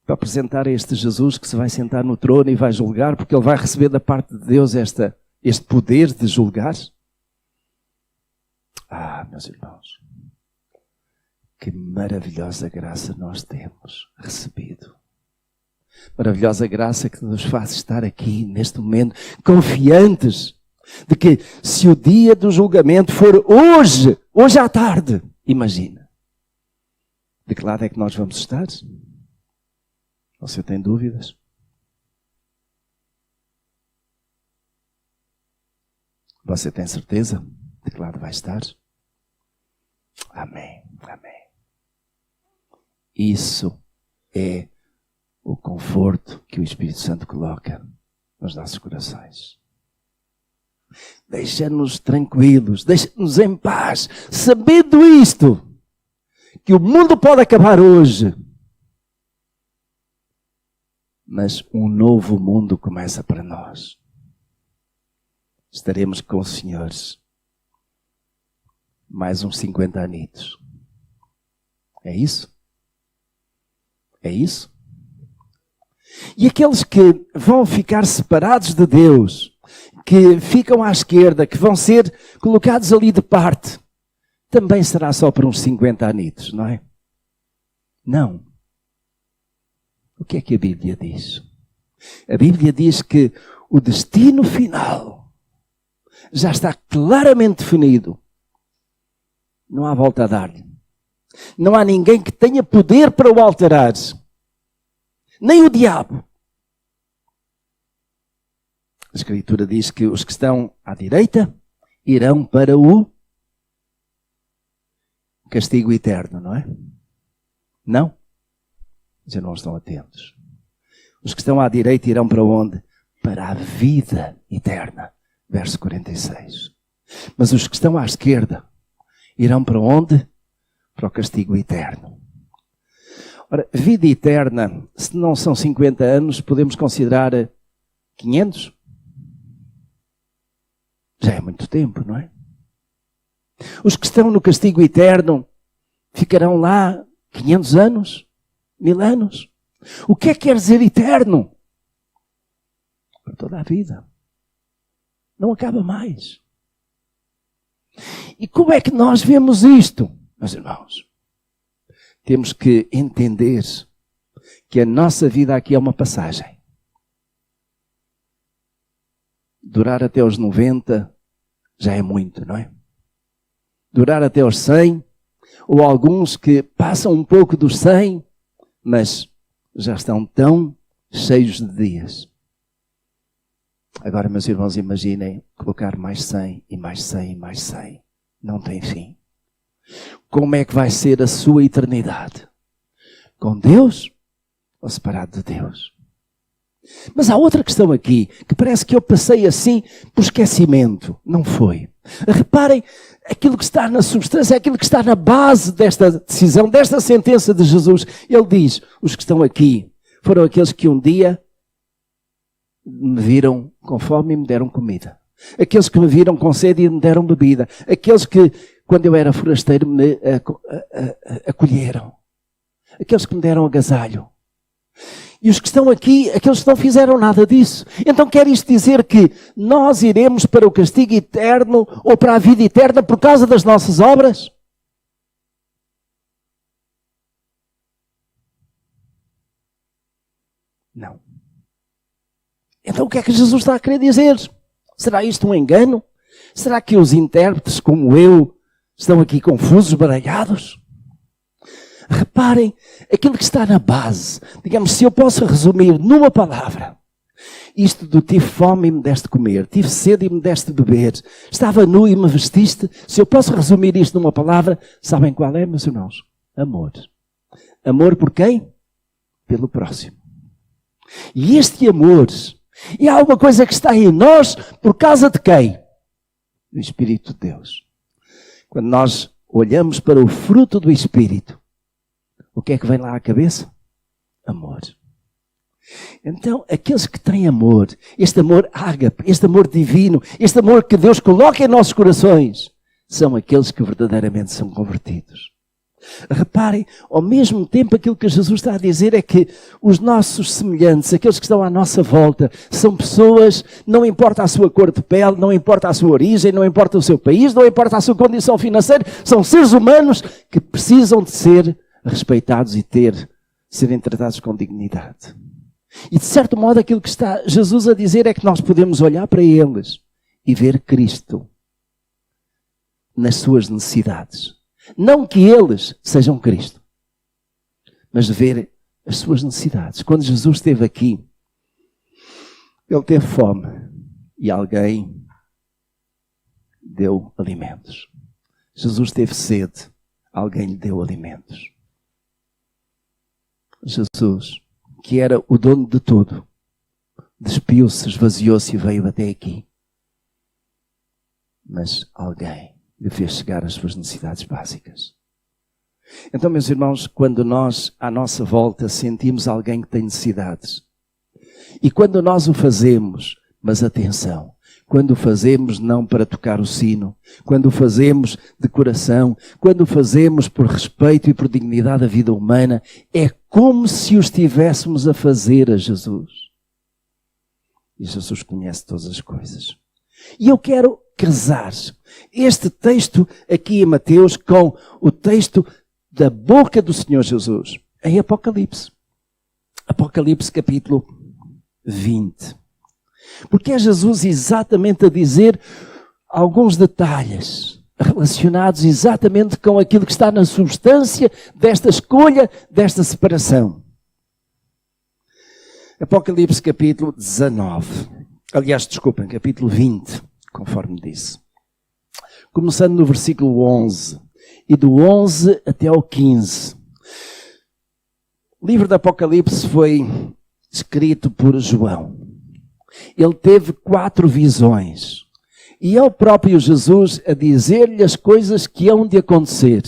Para apresentar a este Jesus que se vai sentar no trono e vai julgar, porque Ele vai receber da parte de Deus este poder de julgar? Ah, meus irmãos, que maravilhosa graça nós temos recebido. Maravilhosa graça que nos faz estar aqui, neste momento, confiantes de que se o dia do julgamento for hoje à tarde, imagina, de que lado é que nós vamos estar? Você tem dúvidas? Você tem certeza de que lado vai estar? Amém, amém. Isso é o conforto que o Espírito Santo coloca nos nossos corações. Deixa-nos tranquilos, deixa-nos em paz, sabendo isto, que o mundo pode acabar hoje, mas um novo mundo começa para nós. Estaremos com os senhores mais uns 50 anitos. É isso? É isso? E aqueles que vão ficar separados de Deus, que ficam à esquerda, que vão ser colocados ali de parte, também será só por uns 50 anitos, não é? Não. O que é que a Bíblia diz? A Bíblia diz que o destino final já está claramente definido. Não há volta a dar-lhe. Não há ninguém que tenha poder para o alterar. Nem o diabo. A Escritura diz que os que estão à direita irão para o castigo eterno, não é? Não? Já não estão atentos. Os que estão à direita irão para onde? Para a vida eterna. Verso 46. Mas os que estão à esquerda irão para onde? Para o castigo eterno. Ora, vida eterna, se não são 50 anos, podemos considerar 500? Já é muito tempo, não é? Os que estão no castigo eterno ficarão lá 500 anos? 1000 anos? O que é que quer dizer eterno? Para toda a vida. Não acaba mais. E como é que nós vemos isto, meus irmãos? Temos que entender que a nossa vida aqui é uma passagem. Durar até aos 90 já é muito, não é? Durar até aos 100, ou alguns que passam um pouco dos 100, mas já estão tão cheios de dias. Agora, meus irmãos, imaginem colocar mais 100 e mais 100 e mais 100. Não tem fim. Como é que vai ser a sua eternidade? Com Deus ou separado de Deus? Mas há outra questão aqui, que parece que eu passei assim por esquecimento. Não foi. Reparem, aquilo que está na substância, aquilo que está na base desta decisão, desta sentença de Jesus. Ele diz, os que estão aqui foram aqueles que um dia me viram com fome e me deram comida. Aqueles que me viram com sede e me deram bebida. Aqueles que, quando eu era forasteiro, me acolheram. Aqueles que me deram agasalho. E os que estão aqui, aqueles que não fizeram nada disso. Então quer isto dizer que nós iremos para o castigo eterno ou para a vida eterna por causa das nossas obras? Não. Então o que é que Jesus está a querer dizer? Será isto um engano? Será que os intérpretes como eu estão aqui confusos, baralhados? Reparem, aquilo que está na base, digamos, se eu posso resumir numa palavra, isto do tive fome e me deste comer, tive sede e me deste beber, estava nu e me vestiste, se eu posso resumir isto numa palavra, sabem qual é, meus irmãos? Amor. Amor por quem? Pelo próximo. E este amor é alguma coisa que está em nós por causa de quem? Do Espírito de Deus. Quando nós olhamos para o fruto do Espírito, o que é que vem lá à cabeça? Amor. Então, aqueles que têm amor, este amor ágape, este amor divino, este amor que Deus coloca em nossos corações, são aqueles que verdadeiramente são convertidos. Reparem, ao mesmo tempo aquilo que Jesus está a dizer é que os nossos semelhantes, aqueles que estão à nossa volta, são pessoas, não importa a sua cor de pele, não importa a sua origem, não importa o seu país, não importa a sua condição financeira, são seres humanos que precisam de ser respeitados e serem tratados com dignidade. E de certo modo aquilo que está Jesus a dizer é que nós podemos olhar para eles e ver Cristo nas suas necessidades. Não que eles sejam Cristo, mas de ver as suas necessidades. Quando Jesus esteve aqui, ele teve fome e alguém deu alimentos. Jesus teve sede, alguém lhe deu alimentos. Jesus, que era o dono de tudo, despiu-se, esvaziou-se e veio até aqui. Mas alguém lhe fez chegar as suas necessidades básicas. Então, meus irmãos, quando nós, à nossa volta, sentimos alguém que tem necessidades, e quando nós o fazemos, mas atenção, quando o fazemos não para tocar o sino, quando o fazemos de coração, quando o fazemos por respeito e por dignidade da vida humana, é como se o estivéssemos a fazer a Jesus. E Jesus conhece todas as coisas. E eu quero casar este texto aqui em Mateus com o texto da boca do Senhor Jesus, em Apocalipse. Apocalipse capítulo 20. Porque é Jesus exatamente a dizer alguns detalhes relacionados exatamente com aquilo que está na substância desta escolha, desta separação. Apocalipse capítulo 19. Aliás, desculpem, capítulo 20, conforme disse. Começando no versículo 11. E do 11 até ao 15. O livro do Apocalipse foi escrito por João. Ele teve 4 visões. E é o próprio Jesus a dizer-lhe as coisas que hão de acontecer.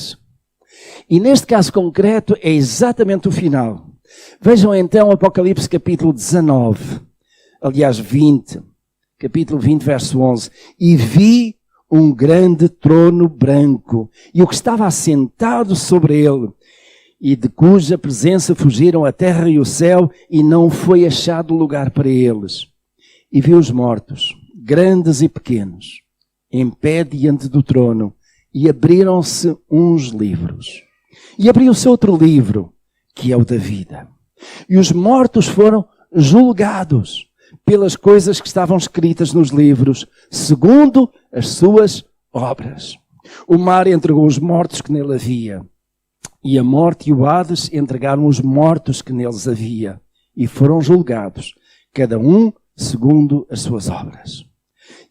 E neste caso concreto é exatamente o final. Vejam então Apocalipse capítulo 19. Aliás, 20. Capítulo 20, verso 11. E vi um grande trono branco, e o que estava assentado sobre ele, e de cuja presença fugiram a terra e o céu, e não foi achado lugar para eles. E vi os mortos, grandes e pequenos, em pé diante do trono, e abriram-se uns livros. E abriu-se outro livro, que é o da vida. E os mortos foram julgados pelas coisas que estavam escritas nos livros, segundo as suas obras. O mar entregou os mortos que nele havia, e a morte e o Hades entregaram os mortos que neles havia, e foram julgados, cada um segundo as suas obras.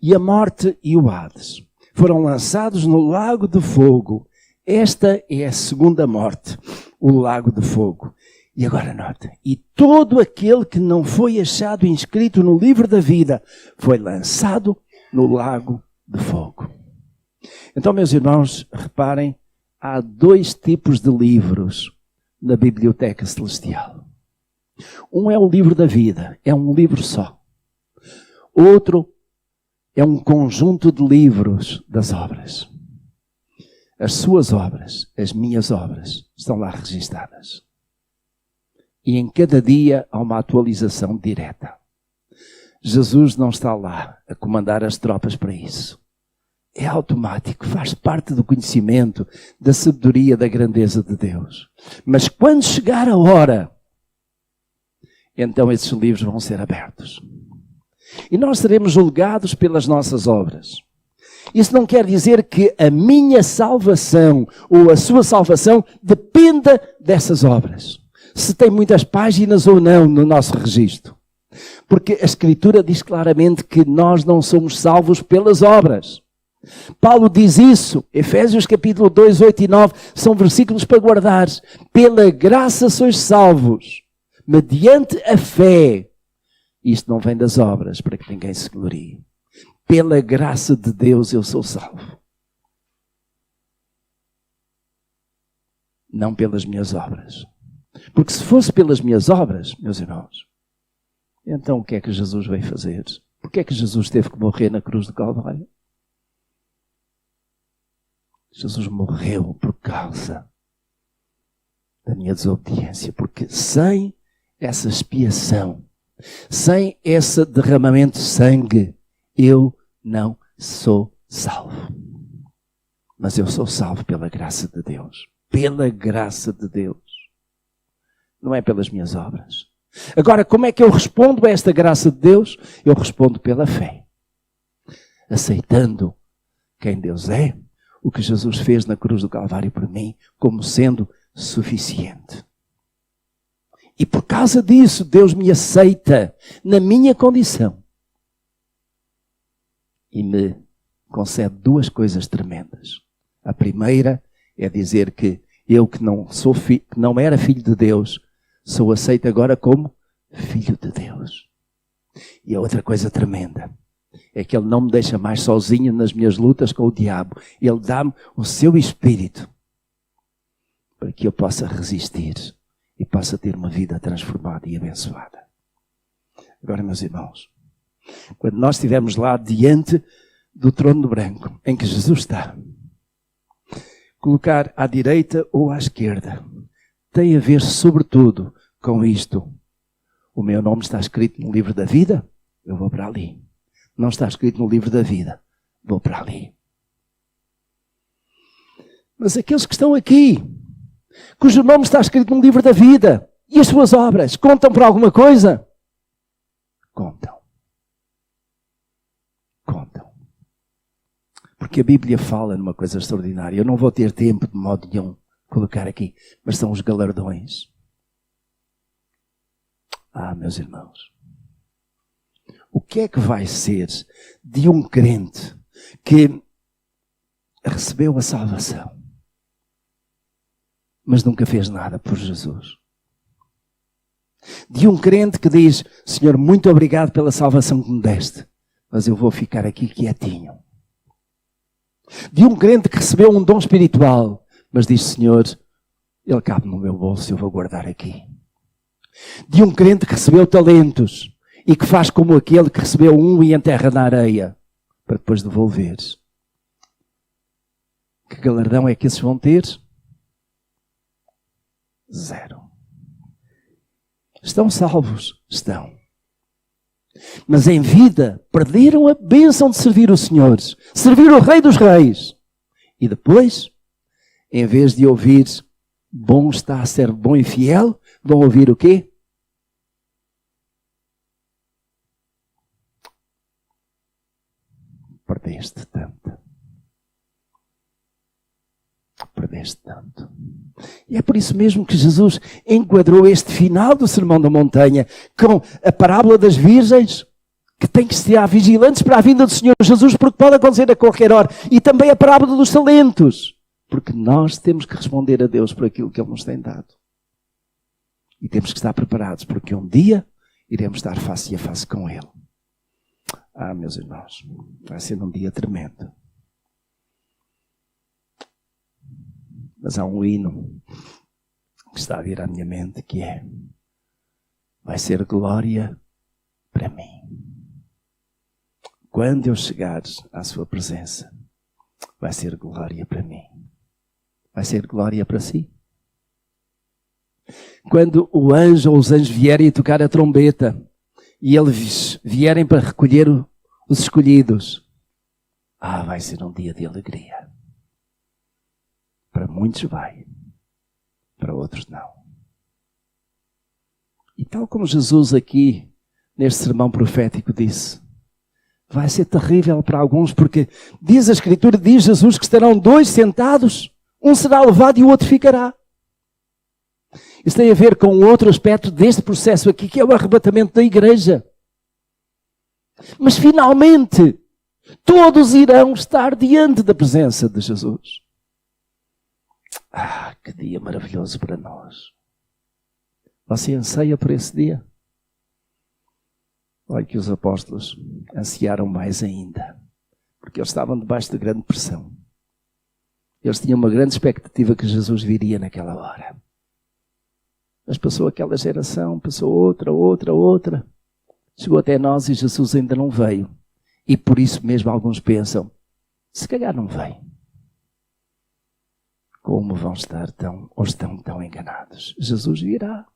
E a morte e o Hades foram lançados no lago de fogo. Esta é a segunda morte, o lago de fogo. E agora note, e todo aquele que não foi achado inscrito no livro da vida foi lançado no lago de fogo. Então, meus irmãos, reparem, há 2 tipos de livros na Biblioteca Celestial. Um é o livro da vida, é um livro só. Outro é um conjunto de livros das obras. As suas obras, as minhas obras, estão lá registadas. E em cada dia há uma atualização direta. Jesus não está lá a comandar as tropas para isso. É automático, faz parte do conhecimento, da sabedoria, da grandeza de Deus. Mas quando chegar a hora, então esses livros vão ser abertos. E nós seremos julgados pelas nossas obras. Isso não quer dizer que a minha salvação ou a sua salvação dependa dessas obras. Se tem muitas páginas ou não no nosso registro. Porque a Escritura diz claramente que nós não somos salvos pelas obras. Paulo diz isso, Efésios capítulo 2, 8 e 9, são versículos para guardar. Pela graça sois salvos, mediante a fé. Isto não vem das obras, para que ninguém se glorie. Pela graça de Deus eu sou salvo. Não pelas minhas obras. Porque se fosse pelas minhas obras, meus irmãos, então o que é que Jesus veio fazer? Por que é que Jesus teve que morrer na cruz do Calvário? Jesus morreu por causa da minha desobediência. Porque sem essa expiação, sem esse derramamento de sangue, eu não sou salvo. Mas eu sou salvo pela graça de Deus. Pela graça de Deus. Não é pelas minhas obras. Agora, como é que eu respondo a esta graça de Deus? Eu respondo pela fé. Aceitando quem Deus é, o que Jesus fez na cruz do Calvário por mim, como sendo suficiente. E por causa disso, Deus me aceita na minha condição. E me concede duas coisas tremendas. A primeira é dizer que eu que não era filho de Deus, sou aceito agora como filho de Deus. E a outra coisa tremenda é que Ele não me deixa mais sozinho nas minhas lutas com o diabo. Ele dá-me o seu Espírito para que eu possa resistir e possa ter uma vida transformada e abençoada. Agora, meus irmãos, quando nós estivermos lá diante do trono branco, em que Jesus está, colocar à direita ou à esquerda, tem a ver sobretudo com isto. O meu nome está escrito no livro da vida, eu vou para ali. Não está escrito no livro da vida, vou para ali. Mas aqueles que estão aqui, cujo nome está escrito no livro da vida, e as suas obras, contam para alguma coisa? Contam. Contam. Porque a Bíblia fala numa coisa extraordinária. Eu não vou ter tempo de modo nenhum colocar aqui, mas são os galardões. Meus irmãos, o que é que vai ser de um crente que recebeu a salvação, mas nunca fez nada por Jesus? De um crente que diz: Senhor, muito obrigado pela salvação que me deste, mas eu vou ficar aqui quietinho. De um crente que recebeu um dom espiritual, mas diz: Senhor, ele cabe no meu bolso, eu vou guardar aqui. De um crente que recebeu talentos e que faz como aquele que recebeu um e enterra na areia para depois devolver. Que galardão é que esses vão ter? Zero. Estão salvos? Estão. Mas em vida perderam a bênção de servir o Senhor, servir o Rei dos Reis. E depois, em vez de ouvir bom está a ser bom e fiel, vão ouvir o quê? Perdeste tanto. Perdeste tanto. E é por isso mesmo que Jesus enquadrou este final do Sermão da Montanha com a parábola das virgens, que tem que estar vigilantes para a vinda do Senhor Jesus, porque pode acontecer a qualquer hora. E também a parábola dos talentos, porque nós temos que responder a Deus por aquilo que Ele nos tem dado. E temos que estar preparados, porque um dia iremos estar face a face com Ele. Meus irmãos, vai ser um dia tremendo. Mas há um hino que está a vir à minha mente, que é: vai ser glória para mim. Quando eu chegar à sua presença, vai ser glória para mim. Vai ser glória para si. Quando o anjo ou os anjos vierem tocar a trombeta e eles vierem para recolher os escolhidos, vai ser um dia de alegria. Para muitos vai, para outros não. E tal como Jesus aqui, neste sermão profético, disse, vai ser terrível para alguns, porque diz a Escritura, diz Jesus, que estarão dois sentados, um será levado e o outro ficará. Isso tem a ver com outro aspecto deste processo aqui, que é o arrebatamento da igreja. Mas finalmente, todos irão estar diante da presença de Jesus. Ah, que dia maravilhoso para nós. Você anseia por esse dia? Olha que os apóstolos ansiaram mais ainda, porque eles estavam debaixo de grande pressão. Eles tinham uma grande expectativa que Jesus viria naquela hora. Mas passou aquela geração, passou outra. Chegou até nós e Jesus ainda não veio. E por isso mesmo alguns pensam, se calhar não vem. Como vão estar estão tão enganados? Jesus virá.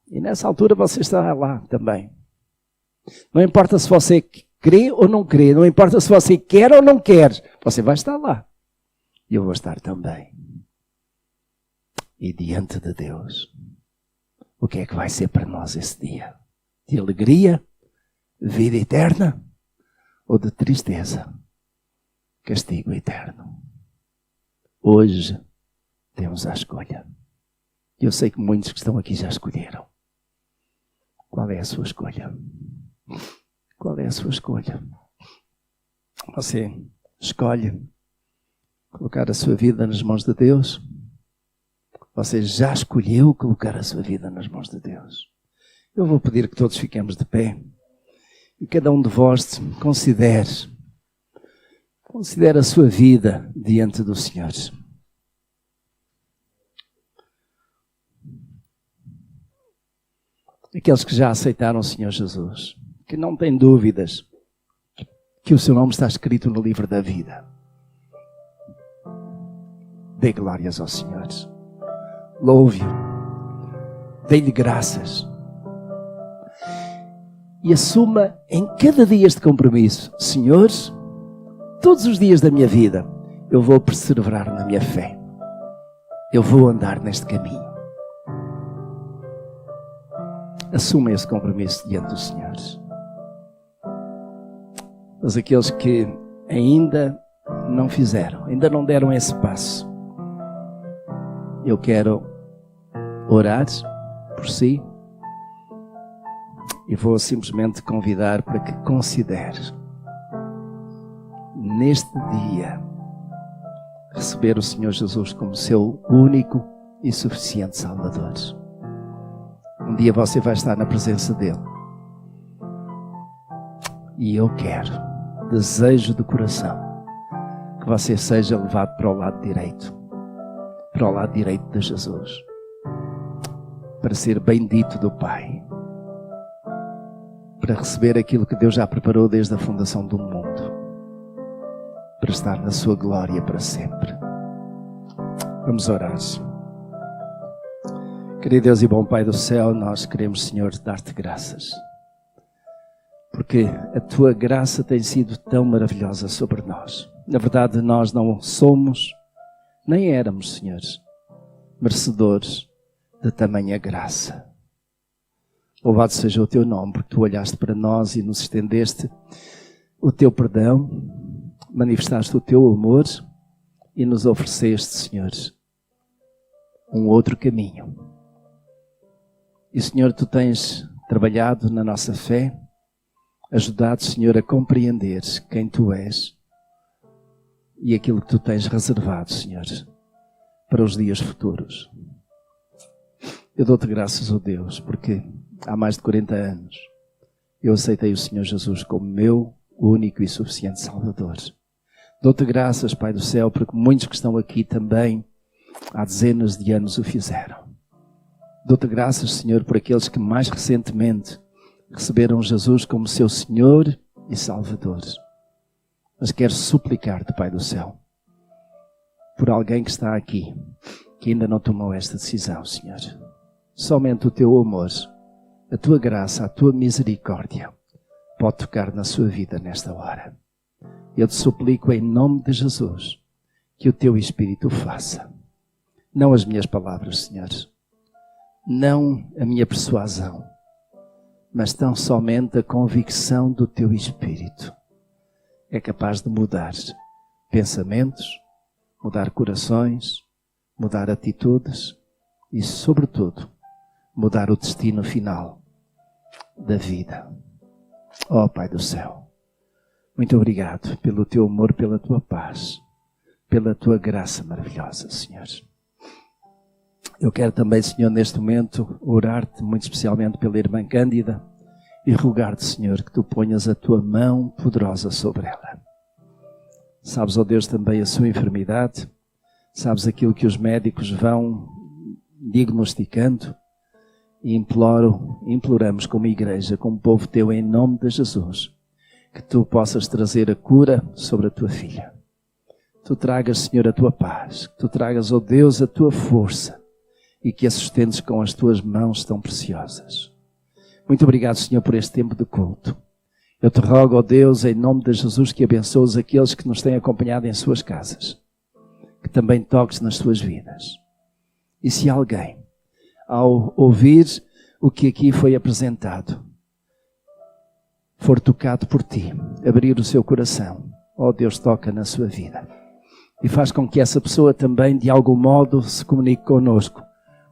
E nessa altura você estará lá também. Não importa se você crê ou não crê, não importa se você quer ou não quer, você vai estar lá. E eu vou estar também. E diante de Deus, o que é que vai ser para nós esse dia? De alegria, vida eterna ou de tristeza, castigo eterno? Hoje temos a escolha. Eu sei que muitos que estão aqui já escolheram. Qual é a sua escolha? Qual é a sua escolha? Você escolhe colocar a sua vida nas mãos de Deus? Você já escolheu colocar a sua vida nas mãos de Deus? Eu vou pedir que todos fiquemos de pé. E cada um de vós considere a sua vida diante do Senhor. Aqueles que já aceitaram o Senhor Jesus, que não têm dúvidas que o seu nome está escrito no livro da vida. Dê glórias ao Senhor. Louve-o. Dê-lhe graças. E assuma em cada dia este compromisso. Senhor, todos os dias da minha vida, eu vou perseverar na minha fé. Eu vou andar neste caminho. Assuma esse compromisso diante do Senhor. Mas aqueles que ainda não fizeram, ainda não deram esse passo, eu quero orar por si e vou simplesmente convidar para que considere neste dia receber o Senhor Jesus como seu único e suficiente Salvador. Um dia você vai estar na presença dele. E eu quero, desejo do coração, que você seja levado para o lado direito. Para o lado direito de Jesus. Para ser bendito do Pai. Para receber aquilo que Deus já preparou desde a fundação do mundo. Para estar na sua glória para sempre. Vamos orar. Querido Deus e bom Pai do céu, nós queremos, Senhor, dar-te graças. Porque a tua graça tem sido tão maravilhosa sobre nós. Na verdade, nós não somos, nem éramos, Senhor, merecedores de tamanha graça. Louvado seja o teu nome, porque tu olhaste para nós e nos estendeste o teu perdão, manifestaste o teu amor e nos ofereceste, Senhor, um outro caminho. E, Senhor, tu tens trabalhado na nossa fé, ajudado, Senhor, a compreender quem tu és e aquilo que tu tens reservado, Senhor, para os dias futuros. Eu dou-te graças, ó Deus, porque há mais de 40 anos eu aceitei o Senhor Jesus como meu único e suficiente Salvador. Dou-te graças, Pai do céu, porque muitos que estão aqui também há dezenas de anos o fizeram. Dou-te graças, Senhor, por aqueles que mais recentemente receberam Jesus como seu Senhor e Salvador. Mas quero suplicar-te, Pai do céu, por alguém que está aqui, que ainda não tomou esta decisão, Senhor. Somente o teu amor, a tua graça, a tua misericórdia pode tocar na sua vida nesta hora. Eu te suplico em nome de Jesus que o teu Espírito faça. Não as minhas palavras, Senhor, não a minha persuasão, mas tão somente a convicção do teu Espírito é capaz de mudar pensamentos, mudar corações, mudar atitudes e, sobretudo, mudar o destino final da vida. Ó Pai do céu, muito obrigado pelo teu amor, pela tua paz, pela tua graça maravilhosa, Senhor. Eu quero também, Senhor, neste momento, orar-te muito especialmente pela irmã Cândida e rogar-te, Senhor, que tu ponhas a tua mão poderosa sobre ela. Sabes, ó Deus, também a sua enfermidade, sabes aquilo que os médicos vão diagnosticando, e imploramos como igreja, como povo teu, em nome de Jesus, que tu possas trazer a cura sobre a tua filha. Tu tragas, Senhor, a tua paz, que tu tragas, ó Deus, a tua força e que a sustentes com as tuas mãos tão preciosas. Muito obrigado, Senhor, por este tempo de culto. Eu te rogo, ó Deus, em nome de Jesus, que abençoes aqueles que nos têm acompanhado em suas casas, que também toques nas suas vidas. E se alguém, ao ouvir o que aqui foi apresentado, for tocado por ti, abrir o seu coração, ó Deus, toca na sua vida e faz com que essa pessoa também, de algum modo, se comunique connosco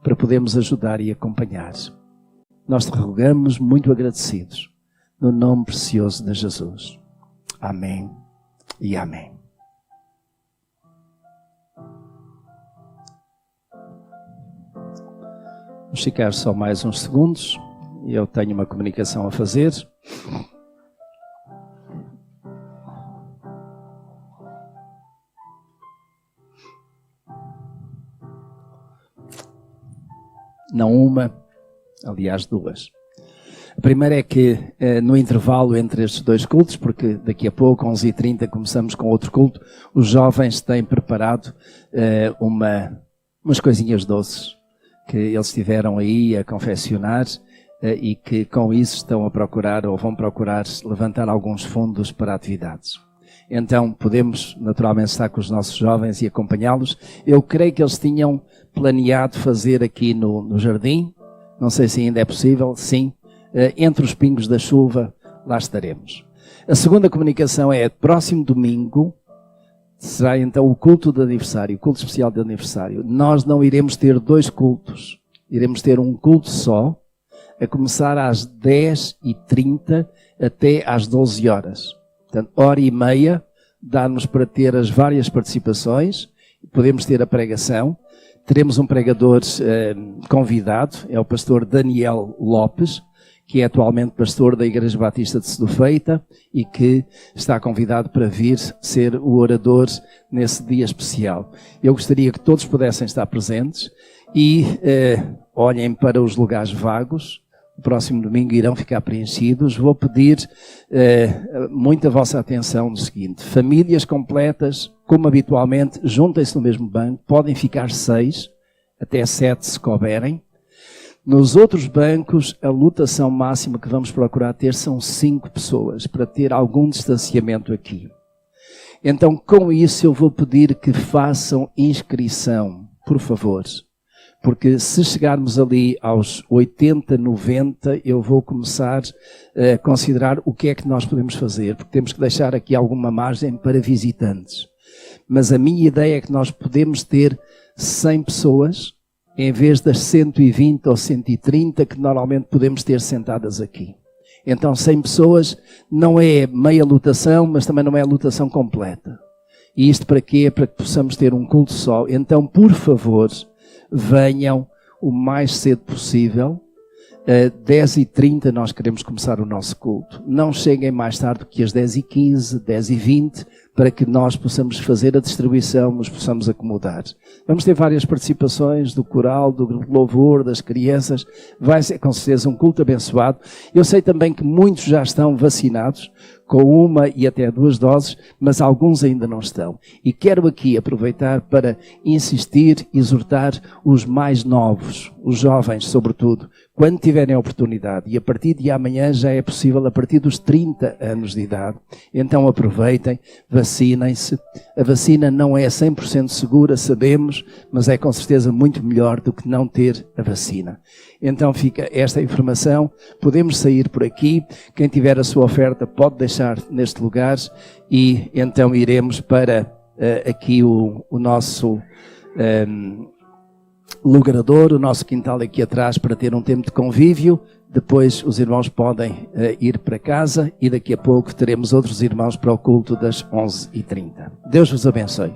para podermos ajudar e acompanhar. Nós te rogamos, muito agradecidos, no nome precioso de Jesus. Amém e amém. Vamos ficar só mais uns segundos. Eu tenho uma comunicação a fazer. Não uma, aliás duas. A primeira é que no intervalo entre estes dois cultos, porque daqui a pouco, 11h30, começamos com outro culto, os jovens têm preparado umas coisinhas doces que eles estiveram aí a confeccionar e que com isso estão a procurar ou vão procurar levantar alguns fundos para atividades. Então podemos naturalmente estar com os nossos jovens e acompanhá-los. Eu creio que eles tinham planeado fazer aqui no jardim, não sei se ainda é possível, sim, entre os pingos da chuva, lá estaremos. A segunda comunicação é próximo domingo, será então o culto de aniversário, o culto especial de aniversário. Nós não iremos ter dois cultos, iremos ter um culto só, a começar às 10h30 até às 12 horas. Portanto, 1h30 dá-nos para ter as várias participações, podemos ter a pregação. Teremos um pregador convidado, é o pastor Daniel Lopes, que é atualmente pastor da Igreja Batista de Sedufeita e que está convidado para vir ser o orador nesse dia especial. Eu gostaria que todos pudessem estar presentes e olhem para os lugares vagos. O próximo domingo irão ficar preenchidos. Vou pedir muita vossa atenção no seguinte: famílias completas, como habitualmente, juntem-se no mesmo banco, podem ficar 6, até 7 se couberem. Nos outros bancos, a lotação máxima que vamos procurar ter são 5 pessoas, para ter algum distanciamento aqui. Então, com isso, eu vou pedir que façam inscrição, por favor. Porque se chegarmos ali aos 80, 90, eu vou começar a considerar o que é que nós podemos fazer, porque temos que deixar aqui alguma margem para visitantes. Mas a minha ideia é que nós podemos ter 100 pessoas, em vez das 120 ou 130 que normalmente podemos ter sentadas aqui. Então 100 pessoas não é meia lotação, mas também não é a lotação completa. E isto para quê? Para que possamos ter um culto só. Então, por favor, venham o mais cedo possível. 10h30 nós queremos começar o nosso culto. Não cheguem mais tarde do que às 10h15, 10h20, para que nós possamos fazer a distribuição, nos possamos acomodar. Vamos ter várias participações do coral, do grupo de louvor, das crianças. Vai ser com certeza um culto abençoado. Eu sei também que muitos já estão vacinados, com 1 e até 2 doses, mas alguns ainda não estão. E quero aqui aproveitar para insistir, exortar os mais novos, os jovens sobretudo, quando tiverem a oportunidade, e a partir de amanhã já é possível a partir dos 30 anos de idade, então aproveitem, vacinem-se. A vacina não é 100% segura, sabemos, mas é com certeza muito melhor do que não ter a vacina. Então fica esta informação, podemos sair por aqui, quem tiver a sua oferta pode deixar neste lugar e então iremos para aqui o nosso logrador, o nosso quintal aqui atrás para ter um tempo de convívio. Depois os irmãos podem ir para casa e daqui a pouco teremos outros irmãos para o culto das 11h30. Deus vos abençoe.